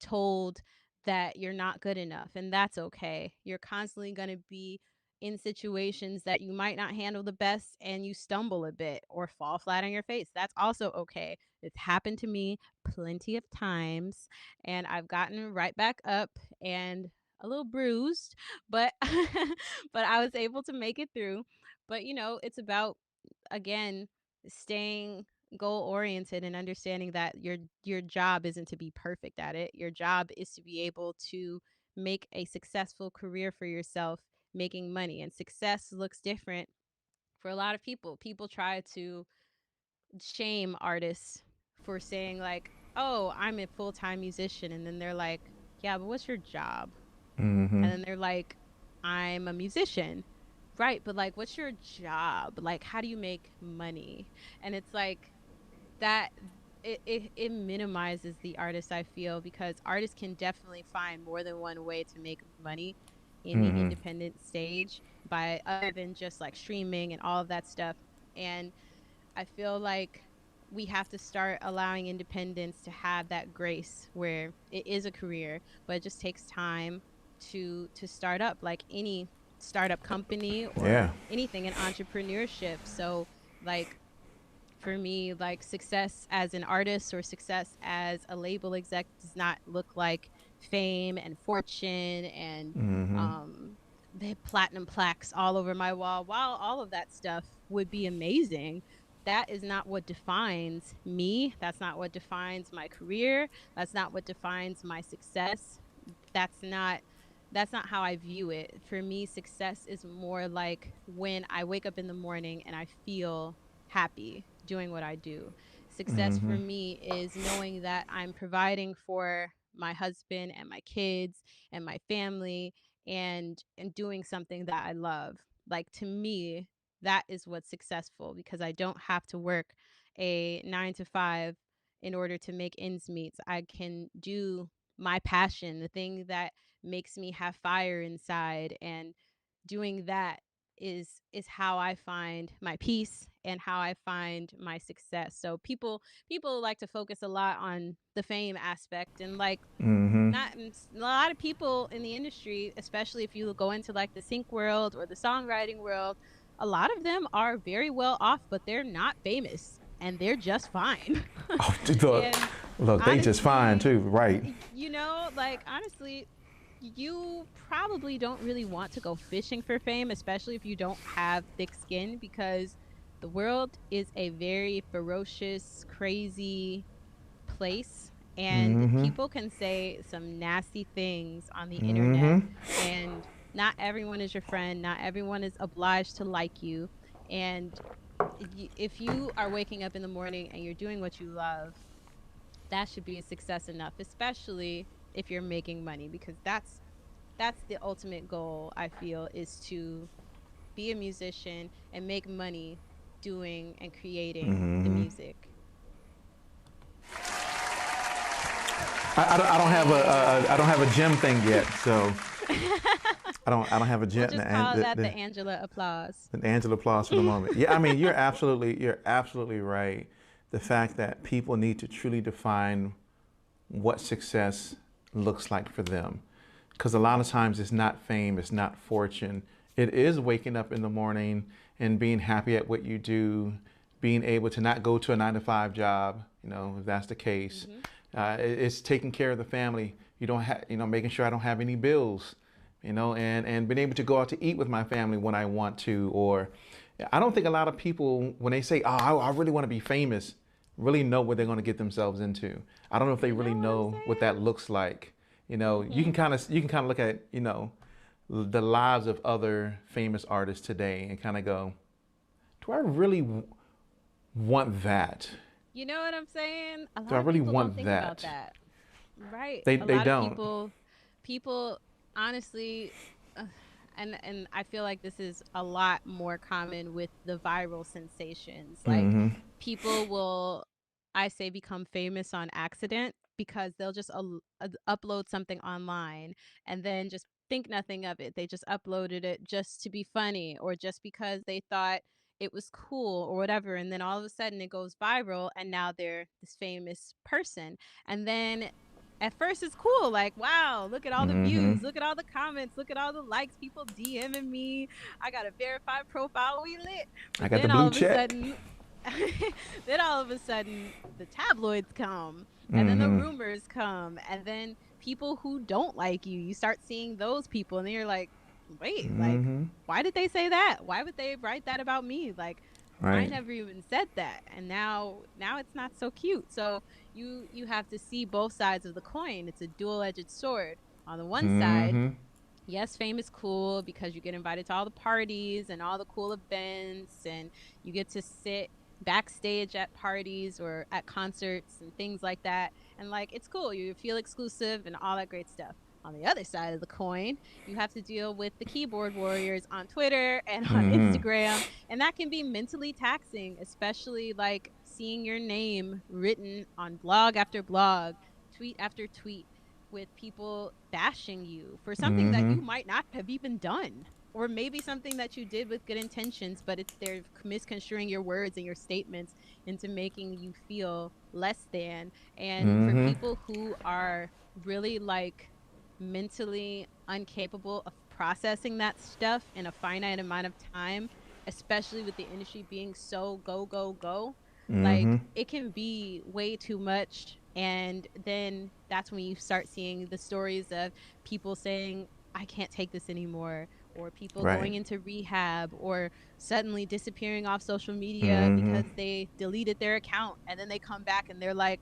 told that you're not good enough, and that's okay. You're constantly going to be in situations that you might not handle the best, and you stumble a bit or fall flat on your face. That's also okay. It's happened to me plenty of times, and I've gotten right back up and a little bruised, but but I was able to make it through. But it's about, again, staying goal oriented and understanding that your job isn't to be perfect at it. Your job is to be able to make a successful career for yourself, making money. And success looks different for a lot of people. People try to shame artists for saying, like, "Oh, I'm a full-time musician." And then they're like, "Yeah, but what's your job?" Mm-hmm. And then they're like, "I'm a musician." Right, but like, what's your job? Like, how do you make money? And it's like that. It minimizes the artist, I feel, because artists can definitely find more than one way to make money in the independent stage by other than just like streaming and all of that stuff. And I feel like we have to start allowing independence to have that grace where it is a career, but it just takes time to start up, like any startup company or Yeah. anything in entrepreneurship. So like for me, like success as an artist or success as a label exec does not look like fame and fortune and the platinum plaques all over my wall. While all of that stuff would be amazing, that is not what defines me. That's not what defines my career. That's not what defines my success. That's not that's not how I view it. For me, success is more like when I wake up in the morning and I feel happy doing what I do. Success for me is knowing that I'm providing for my husband and my kids and my family and doing something that I love. Like to me, that is what's successful because I don't have to work a 9 to 5 in order to make ends meet. I can do my passion, the thing that makes me have fire inside, and doing that is how I find my peace and how I find my success. So people like to focus a lot on the fame aspect, and like not a lot of people in the industry, especially if you go into like the sync world or the songwriting world, a lot of them are very well off, but they're not famous and they're just fine. Oh, look, And look, they just fine honestly, too, right? you know, like honestly, you probably don't really want to go fishing for fame, especially if you don't have thick skin, because the world is a very ferocious, crazy place. And people can say some nasty things on the internet. And not everyone is your friend. Not everyone is obliged to like you. And if you are waking up in the morning and you're doing what you love, that should be a success enough, especially if you're making money, because that's the ultimate goal. I feel is to be a musician and make money doing and creating the music. I don't have a gym thing yet, so I don't have a We'll gym. just call that the Angela applause. An Angela applause for the moment. Yeah, I mean, you're absolutely right. The fact that people need to truly define what success looks like for them. Because a lot of times it's not fame, it's not fortune. It is waking up in the morning and being happy at what you do, being able to not go to a 9 to 5 job, you know, if that's the case. It's taking care of the family. You don't have, you know, making sure I don't have any bills, you know, and being able to go out to eat with my family when I want to. Or I don't think a lot of people, when they say, oh, I really want to be famous, really know what they're going to get themselves into. I don't know if they really know what that looks like. You know, you can kind of look at, you know, the lives of other famous artists today and kind of go, do I really want that? You know what I'm saying? A Do I lot of really people want don't think that? about that. Right. They A lot of don't. people honestly and I feel like this is a lot more common with the viral sensations. Like people will, I say, become famous on accident because they'll just upload something online and then just think nothing of it. They just uploaded it just to be funny or just because they thought it was cool or whatever. And then all of a sudden it goes viral and now they're this famous person. And then at first it's cool, like, wow, look at all the views, look at all the comments, look at all the likes, people DMing me, I got a verified profile, we lit. I But got the then all blue of a check. sudden then all of a sudden the tabloids come and then the rumors come and then people who don't like you start seeing those people and then you're like, wait, like why did they say that? Why would they write that about me? Like I Right. never even said that. And now it's not so cute. So you have to see both sides of the coin. It's a dual-edged sword. On the one side, yes, fame is cool because you get invited to all the parties and all the cool events and you get to sit backstage at parties or at concerts and things like that. And like it's cool. You feel exclusive and all that great stuff. On the other side of the coin, you have to deal with the keyboard warriors on Twitter and on Instagram, and that can be mentally taxing, especially like seeing your name written on blog after blog, tweet after tweet. with people bashing you for something that Mm-hmm. you might not have even done, or maybe something that you did with good intentions, but they're misconstruing your words and your statements into making you feel less than. And for Mm-hmm. people who are really like mentally incapable of processing that stuff in a finite amount of time, especially with the industry being so go, go, go, Mm-hmm. like it can be way too much. And then that's when you start seeing the stories of people saying, I can't take this anymore, or people Right. going into rehab, or suddenly disappearing off social media Mm-hmm. because they deleted their account and then they come back and they're like,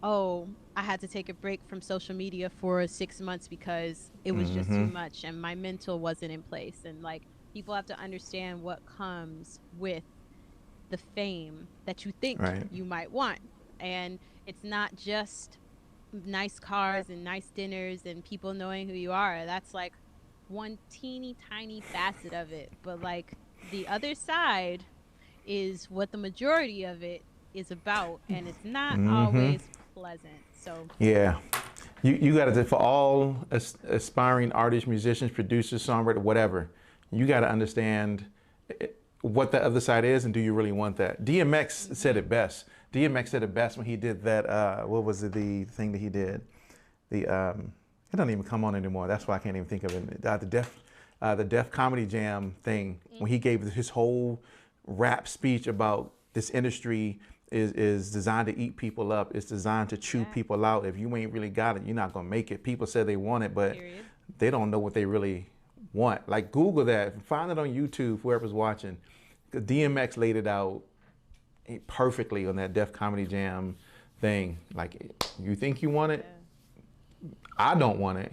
oh, I had to take a break from social media for 6 months because it was just Mm-hmm. too much and my mental wasn't in place. And like, people have to understand what comes with the fame that you think Right. you might want. And it's not just nice cars and nice dinners and people knowing who you are. That's like one teeny tiny facet of it. But like the other side is what the majority of it is about. And it's not Mm-hmm. always pleasant. So, Yeah. You got to, for all aspiring artists, musicians, producers, songwriters, whatever, you got to understand what the other side is and do you really want that? DMX said mm-hmm. it best. DMX said it best when he did that, what was it, the thing that he did? The, it doesn't even come on anymore. That's why I can't even think of it. The Def Comedy Jam thing, when he gave his whole rap speech about this industry is designed to eat people up. It's designed to chew Yeah. people out. If you ain't really got it, you're not gonna make it. People say they want it, but Period. they don't know what they really want. Like Google that, find it on YouTube, whoever's watching. DMX laid it out perfectly on that Def Comedy Jam thing. Like, you think you want it? Yeah. I don't want it.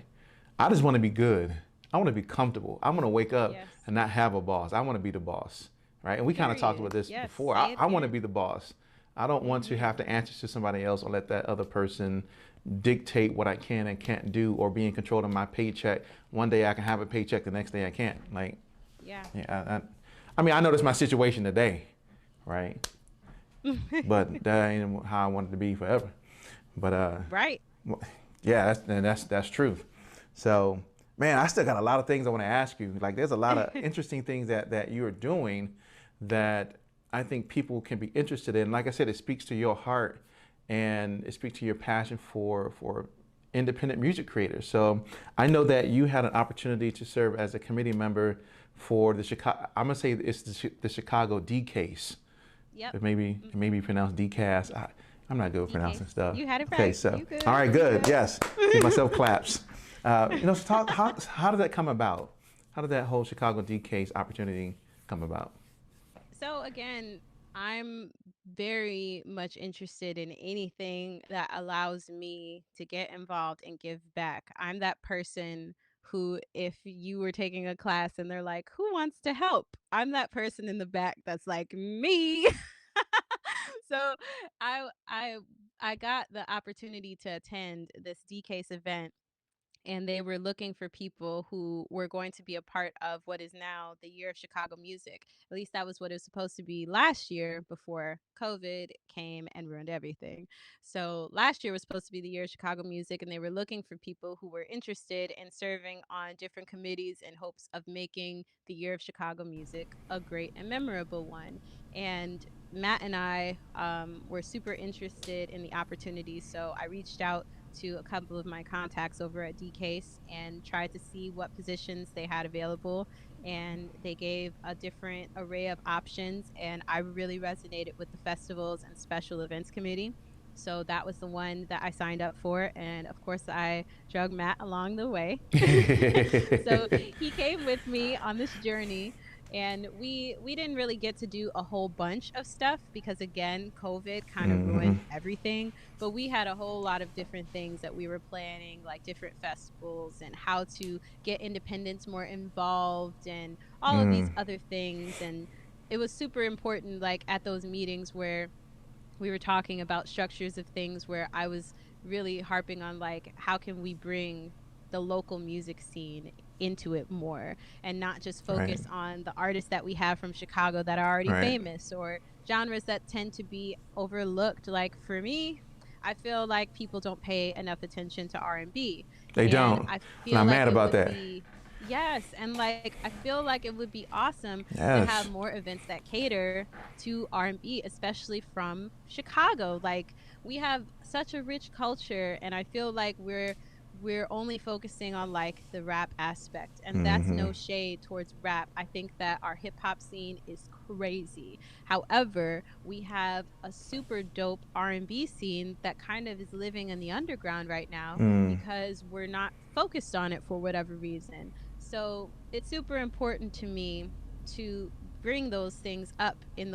I just want to be good. I want to be comfortable. I want to wake up Yes. and not have a boss. I want to be the boss, right? And we kind of talked about Period. this Yes. before. Say it I want to again. be the boss. I don't want to Mm-hmm. have to answer to somebody else or let that other person dictate what I can and can't do or be in control of my paycheck. One day I can have a paycheck, the next day I can't. Like, Yeah. yeah, I mean, I know that's my situation today, right? But that ain't how I want it to be forever. But Right. yeah, that's truth. So, man, I still got a lot of things I want to ask you. Like, there's a lot of interesting things that you're doing that I think people can be interested in. Like I said, it speaks to your heart and it speaks to your passion for independent music creators. So, I know that you had an opportunity to serve as a committee member for the Chicago. I'm gonna say it's the Chicago DCASE. Yep. Maybe pronounced DCAS. I'm not good with DK. pronouncing stuff. You had it Okay, right. so You good. all right, You good. good. Yes, give myself claps. So talk, how did that come about? How did that whole Chicago DCASE opportunity come about? So again, I'm very much interested in anything that allows me to get involved and give back. I'm that person who, if you were taking a class and they're like, who wants to help? I'm that person in the back that's like, me. So I I got the opportunity to attend this DCASE event, and they were looking for people who were going to be a part of what is now the Year of Chicago Music. At least that was what it was supposed to be last year before COVID came and ruined everything. So last year was supposed to be the Year of Chicago Music, and they were looking for people who were interested in serving on different committees in hopes of making the Year of Chicago Music a great and memorable one. And Matt and I were super interested in the opportunity, so I reached out to a couple of my contacts over at DCASE and tried to see what positions they had available. And they gave a different array of options. And I really resonated with the festivals and special events committee. So that was the one that I signed up for. And of course, I drug Matt along the way. So he came with me on this journey, and we didn't really get to do a whole bunch of stuff because again, COVID kind of Mm-hmm. ruined everything. But we had a whole lot of different things that we were planning, like different festivals and how to get independents more involved and all of these Mm. other things. And it was super important, like at those meetings where we were talking about structures of things, where I was really harping on like, how can we bring the local music scene into it more and not just Right. focus on the artists that we have from Chicago that are already Right. famous, or genres that tend to be overlooked. Like for me, I feel like people don't pay enough attention to R&B, They and don't. I And feel I'm like mad it about would that. be yes, and like I feel like it would be awesome to have Yes. more events that cater to R&B, especially from Chicago. Like we have such a rich culture, and I feel like we're only focusing on like the rap aspect, and that's Mm-hmm. no shade towards rap. I think that our hip hop scene is crazy. However, we have a super dope R&B scene that kind of is living in the underground right now Mm. because we're not focused on it for whatever reason. So, it's super important to me to bring those things up in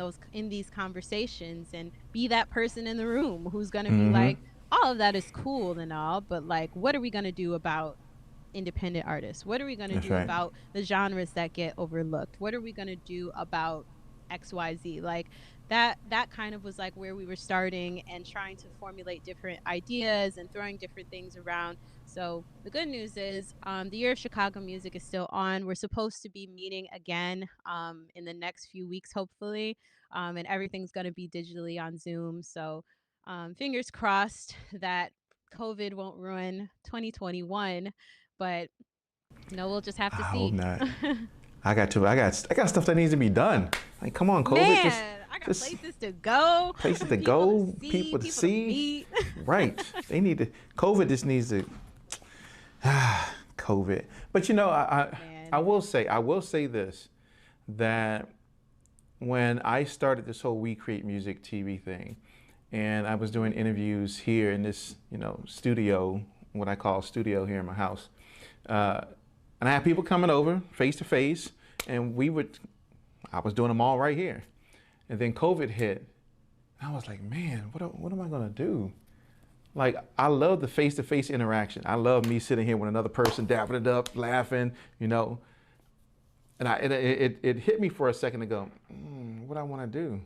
these conversations and be that person in the room who's going to be Mm-hmm. like, all of that is cool and all, but like, what are we going to do about independent artists? What are we going to That's do right. about the genres that get overlooked? What are we going to do about XYZ? Like that kind of was like where we were starting and trying to formulate different ideas and throwing different things around. So the good news is the year of Chicago music is still on. We're supposed to be meeting again in the next few weeks, hopefully, and everything's going to be digitally on Zoom. So fingers crossed that COVID won't ruin 2021, but we'll just have I to hope see. not. I got stuff that needs to be done. Like, come on, COVID, Man, I got just places to go, places to people to go, see, people to people to see. meet. Right. They need to. COVID just needs to. COVID. But you know, I Man. will say this, that when I started this whole We Create Music TV thing, and I was doing Mhm. interviews here in this, studio, what I call studio here in my house, uh, and I had people coming over face to face, and I was doing them all right here, and then COVID hit, and I was like, man, what am I gonna do? Like, I love the face to face interaction. I love me sitting here with another person, dapping it up, laughing, you know. And it hit me for a second to go, what I want to do?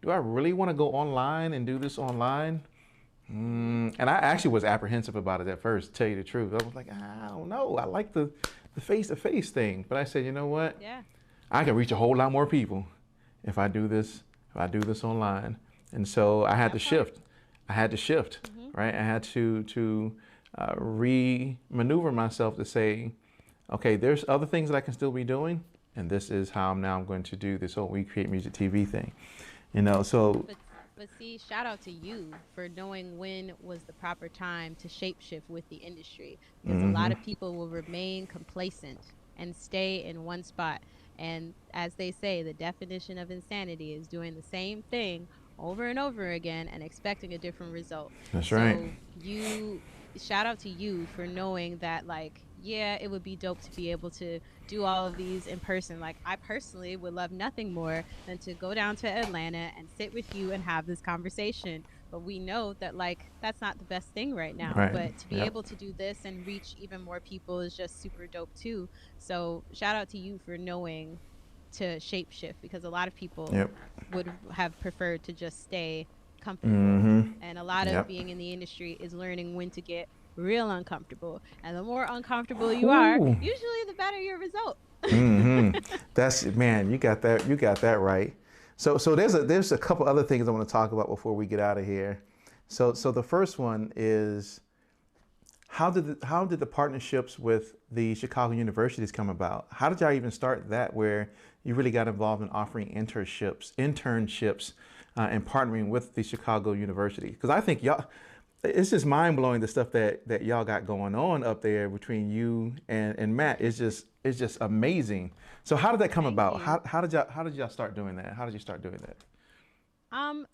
Do I really want to go online and do this online? Mhm. And I actually was apprehensive about it at first, to tell you the truth. I was like, I don't know. I like the face to face thing. But I said, you know what? Yeah. I can reach a whole lot more people if I do this, online. And so I had to That part. shift. I had to shift, Mhm. right? I had to re-maneuver myself to say, okay, there's other things that I can still be doing, and this is how I'm going to do this whole We Create Music TV thing. So But but see, shout out to you for knowing when was the proper time to shapeshift with the industry, because a lot hmm of people will remain complacent and stay in one spot. And as they say, the definition of insanity is doing the same thing over and over again and expecting a different result. that's right. So you shout out to you for knowing that, like, yeah, it would be dope to be able to do all of these in person. Like, I personally would love nothing more than to go down to Atlanta and sit with you and have this conversation. But we know that, like, that's not the best thing right now. Right. But to be Yep. able to do this and reach even more people is just super dope too. So shout out to you for knowing to shapeshift, because a lot of people Yep. would have preferred to just stay comfortable. hmm And a lot of Yep. being in the industry is learning when to get real uncomfortable. And the more uncomfortable you are, Ooh. usually the better your result. hmm That's man. You got that. You got that right. So there's a couple other things I want to talk about before we get out of here. So the first one is, how did the partnerships with the Chicago universities come about? How did y'all even start that, where you really got involved in offering internships, and partnering with the Chicago University? Because I think y'all, it's just mind blowing, the stuff that y'all got going on up there between you and Matt. It's just amazing. So how did that come Thank about? you. How did y'all start doing that? How did you start doing that?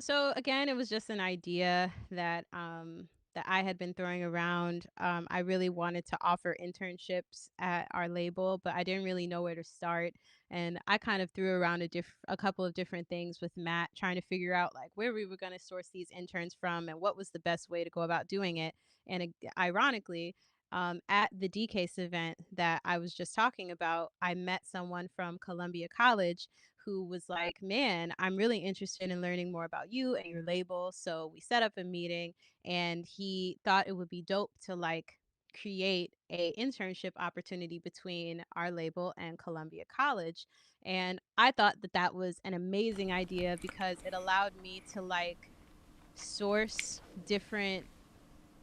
So again, it was just an idea that I had been throwing around. I really wanted to offer internships at our label, but I didn't really know where to start. And I kind of threw around a couple of different things with Matt, trying to figure out like where we were going to source these interns from and what was the best way to go about doing it. And ironically, at the DCASE event that I was just talking about, I met someone from Columbia College who was like, "Man, I'm really interested in learning more about you and your label." So we set up a meeting, and he thought it would be dope to like create a internship opportunity between our label and Columbia College. And I thought that that was an amazing idea because it allowed me to like source different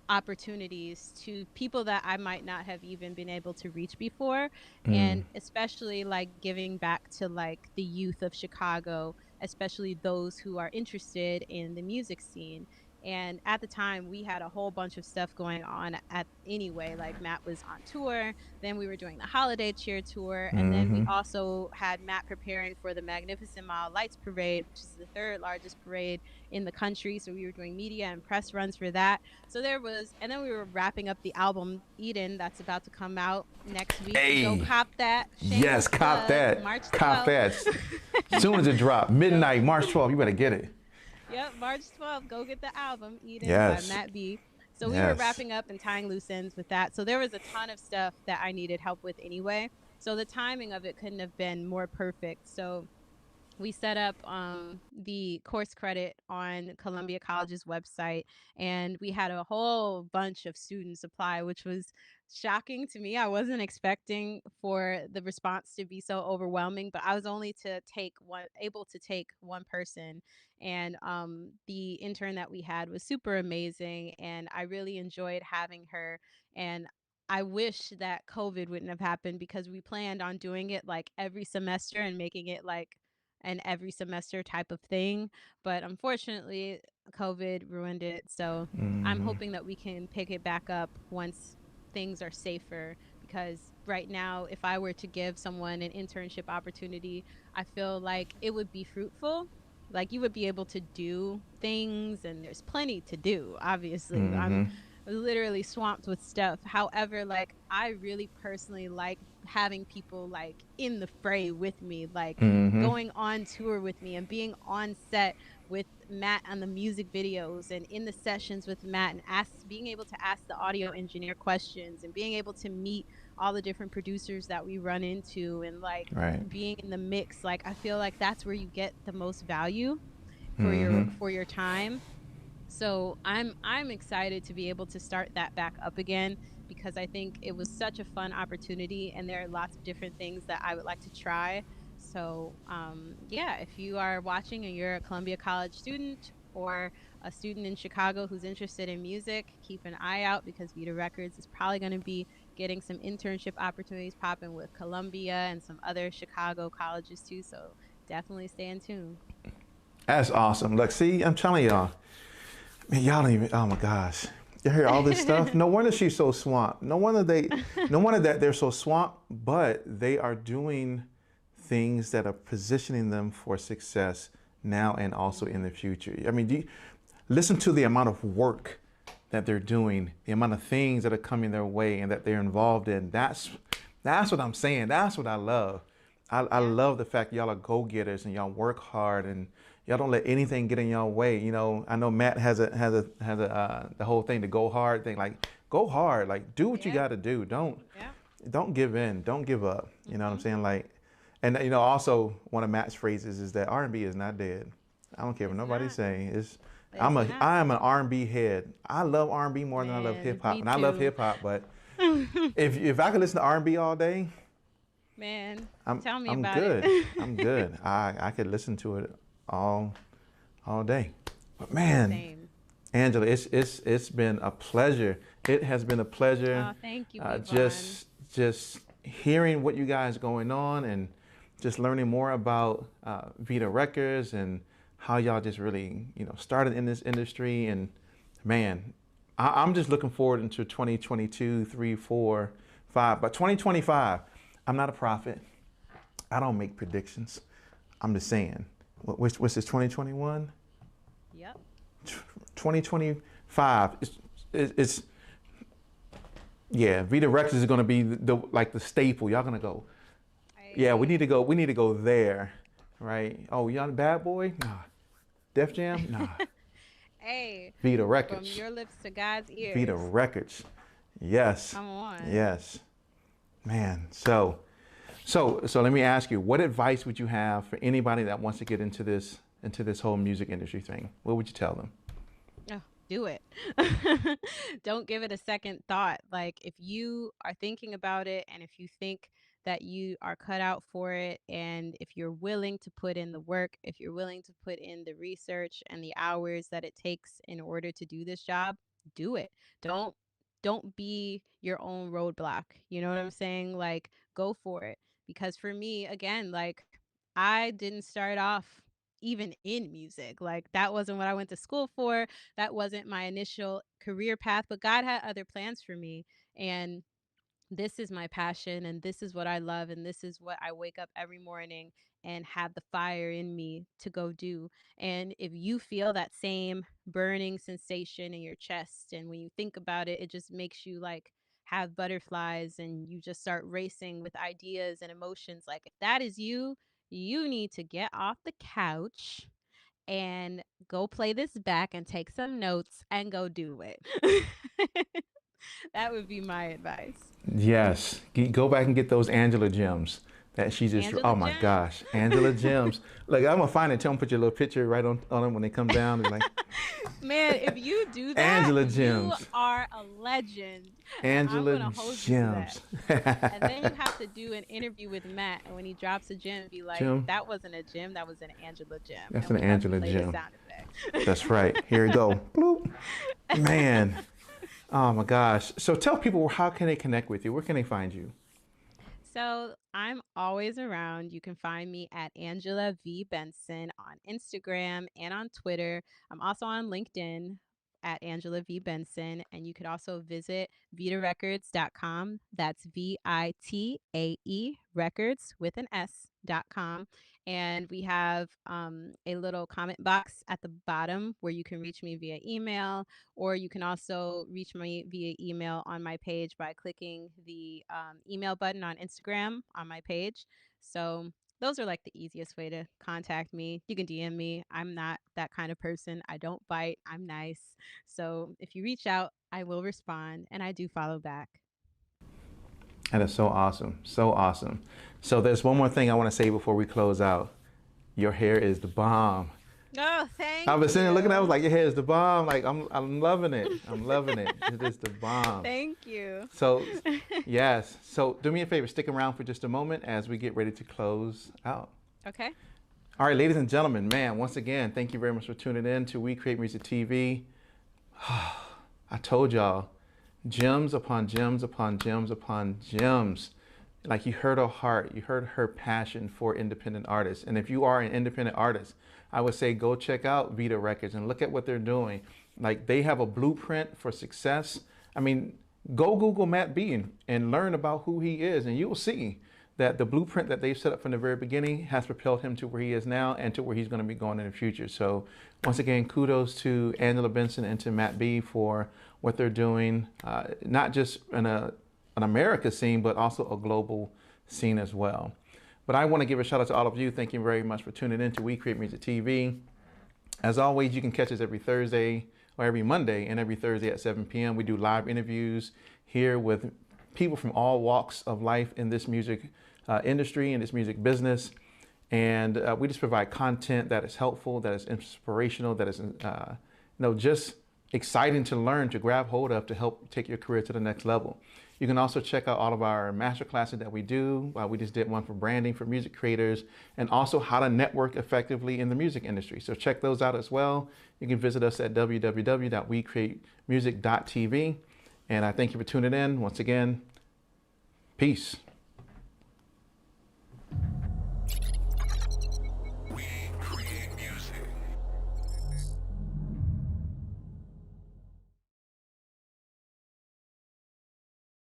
opportunities to people that I might not have even been able to reach before. Mm. And especially like giving back to like the youth of Chicago, especially those who are interested in the music scene. And at the time, we had a whole bunch of stuff going on at anyway. Like Matt was on tour, then we were doing the holiday cheer tour, and then we Mm-hmm. also had Matt preparing for the Magnificent Mile Lights Parade, which is the third largest parade in the country. So we were doing media and press runs for that. So there was, and then we were wrapping up the album Eden that's about to come out next week. Go Hey, cop that. yes, Shameless cop plug. that. March Cop 12th. that. Soon as it drop, Go. midnight, March 12th, you better get it. Yep, March 12th. Go get the album Eden by Yes. Matt B. So we were Yes. wrapping up and tying loose ends with that. So there was a ton of stuff that I needed help with anyway. So the timing of it couldn't have been more perfect. So we set up the course credit on Columbia College's website, and we had a whole bunch of students apply, which was shocking to me. I wasn't expecting for the response to be so overwhelming, but I was only able to take one person, and the intern that we had was super amazing, and I really enjoyed having her. And I wish that COVID wouldn't have happened because we planned on doing it like every semester and making it like an every semester type of thing. But unfortunately, COVID ruined it. So I'm Mm-hmm. hoping that we can pick it back up once things are safer. Because right now, if I were to give someone an internship opportunity, I feel like it would be fruitful. Like you would be able to do things, and there's plenty to do. Obviously, I'm Mm-hmm. literally swamped with stuff. However, like I really personally like having people like in the fray with me, like Mm-hmm. going on tour with me and being on set with Matt on the music videos and in the sessions with Matt, and being able to ask the audio engineer questions and being able to meet all the different producers that we run into, and like Right. being in the mix. Like I feel like that's where you get the most value Mm-hmm. for your time. So I'm excited to be able to start that back up again, because I think it was such a fun opportunity, and there are lots of different things that I would like to try. So yeah, if you are watching and you're a Columbia College student or a student in Chicago who's interested in music, keep an eye out, because Vitae Records is probably going to be getting some internship opportunities popping with Columbia and some other Chicago colleges too. So definitely stay in tune. That's awesome. Look, see, I'm telling y'all, man, y'all don't even, oh my gosh. You hear all this stuff? No wonder she's so swamped. No wonder that they're so swamped, but they are doing things that are positioning them for success now and also in the future. I mean, listen to the amount of work that they're doing, the amount of things that are coming their way and that they're involved in. That's what I'm saying. That's what I love. I Yeah. love the fact y'all are go-getters and y'all work hard and y'all don't let anything get in y'all way. You know, I know Matt has the whole thing, the go hard thing. Like, go hard. Like, do what you Yeah. got to do. Yeah. Don't give in. Don't give up. You know what I'm Mhm. saying? Like, and you know, also one of Matt's phrases is that R&B is not dead. I don't care what It's nobody's not. saying. It's not. I am an R&B head. I love R&B more than I love hip Man, hop, me and I love too. hip hop. But if I could listen to R&B all day, Man, I'm tell me I'm about it. good. I'm good. I could listen to it all all day. But man, Same. Angela, it's been a pleasure. It has been a pleasure. Oh, thank you, Uh, Yvonne. just hearing what you guys going on and just learning more about Vita Records and how y'all just really started in this industry. And man, I'm just looking forward into 2022, 3, 4, 5. But 2025, I'm not a prophet. I don't make predictions. I'm just saying. What's this, 2021? Yep. 2025 it's yeah, Vita Records is going to be like the staple. Y'all going to go, yeah, Hey. we need to go there, right? Oh, y'all the bad boy? Nah. Def Jam? Nah. Hey, Vita from Records. your lips to God's Vita ears. Records. Yes. Come on. Yes. Man. So let me ask you, what advice would you have for anybody that wants to get into this whole music industry thing? What would you tell them? Oh, do it. Don't give it a second thought. Like, if you are thinking about it and if you think that you are cut out for it. And if you're willing to put in the work, if you're willing to put in the research and the hours that it takes in order to do this job, do it. Don't don't be your own roadblock. You know what I'm saying? Like, go for it. Because for me, again, like, I didn't start off even in music. Like, that wasn't what I went to school for. That wasn't my initial career path, but God had other plans for me. And this is my passion, and this is what I love, and this is what I wake up every morning and have the fire in me to go do. And if you feel that same burning sensation in your chest, and when you think about it, it just makes you like have butterflies, and you just start racing with ideas and emotions. Like, if that is you, you need to get off the couch and go play this back and take some notes and go do it. That would be my advice. Yes, go back and get those Angela gems that she just, Angela oh my Jen. gosh, Angela gems. Like, I'm gonna find it, tell them put your little picture right on them when they come down. They're like, Man, if you do that, Angela you gems, are a legend. And I'm Angela gonna hold you to gems. that. And then you have to do an interview with Matt, and when he drops a gem, be like, Gem, "That wasn't a gem, that was an Angela gem." that's And an we have to Angela play the gem. sound effect. That's right. Here we go. Bloop. Man, oh my gosh. So tell people, how can they connect with you? Where can they find you? So I'm always around. You can find me at Angela V. Benson on Instagram and on Twitter. I'm also on LinkedIn at Angela V. Benson. And you could also visit vitarecords.com. That's VITAE records with an S.com. And we have a little comment box at the bottom where you can reach me via email, or you can also reach me via email on my page by clicking the email button on Instagram on my page. So those are like the easiest way to contact me. You can DM me. I'm not that kind of person. I don't bite. I'm nice. So if you reach out, I will respond, and I do follow back. That is so awesome. So awesome. So there's one more thing I want to say before we close out. Your hair is the bomb. Oh, thank I was sitting there looking at it, I you. was like, your hair is the bomb. Like, I'm loving it. I'm loving it. It is the bomb. Thank you. So, yes. So do me a favor, stick around for just a moment as we get ready to close out. Okay. All right, ladies and gentlemen, man, once again, thank you very much for tuning in to We Create Music TV. I told y'all, gems upon gems upon gems upon gems. Like, you heard her heart, you heard her passion for independent artists. And if you are an independent artist, I would say go check out Vitae Records and look at what they're doing. Like, they have a blueprint for success. I mean, go Google Matt Beaton and learn about who he is, and you will see that the blueprint that they've set up from the very beginning has propelled him to where he is now and to where he's going to be going in the future. So once again, kudos to Angela Benson and to Matt B for what they're doing, not just in an America scene, but also a global scene as well. But I want to give a shout out to all of you. Thank you very much for tuning in to We Create Music TV. As always, you can catch us every Thursday or every Monday and every Thursday at 7 p.m. We do live interviews here with people from all walks of life in this music industry and this music business. And we just provide content that is helpful, that is inspirational, that is just exciting to learn, to grab hold of, to help take your career to the next level. You can also check out all of our master classes that we do. We just did one for branding for music creators, and also how to network effectively in the music industry. So check those out as well. You can visit us at www.wecreatemusic.tv. And I thank you for tuning in. Once again, peace.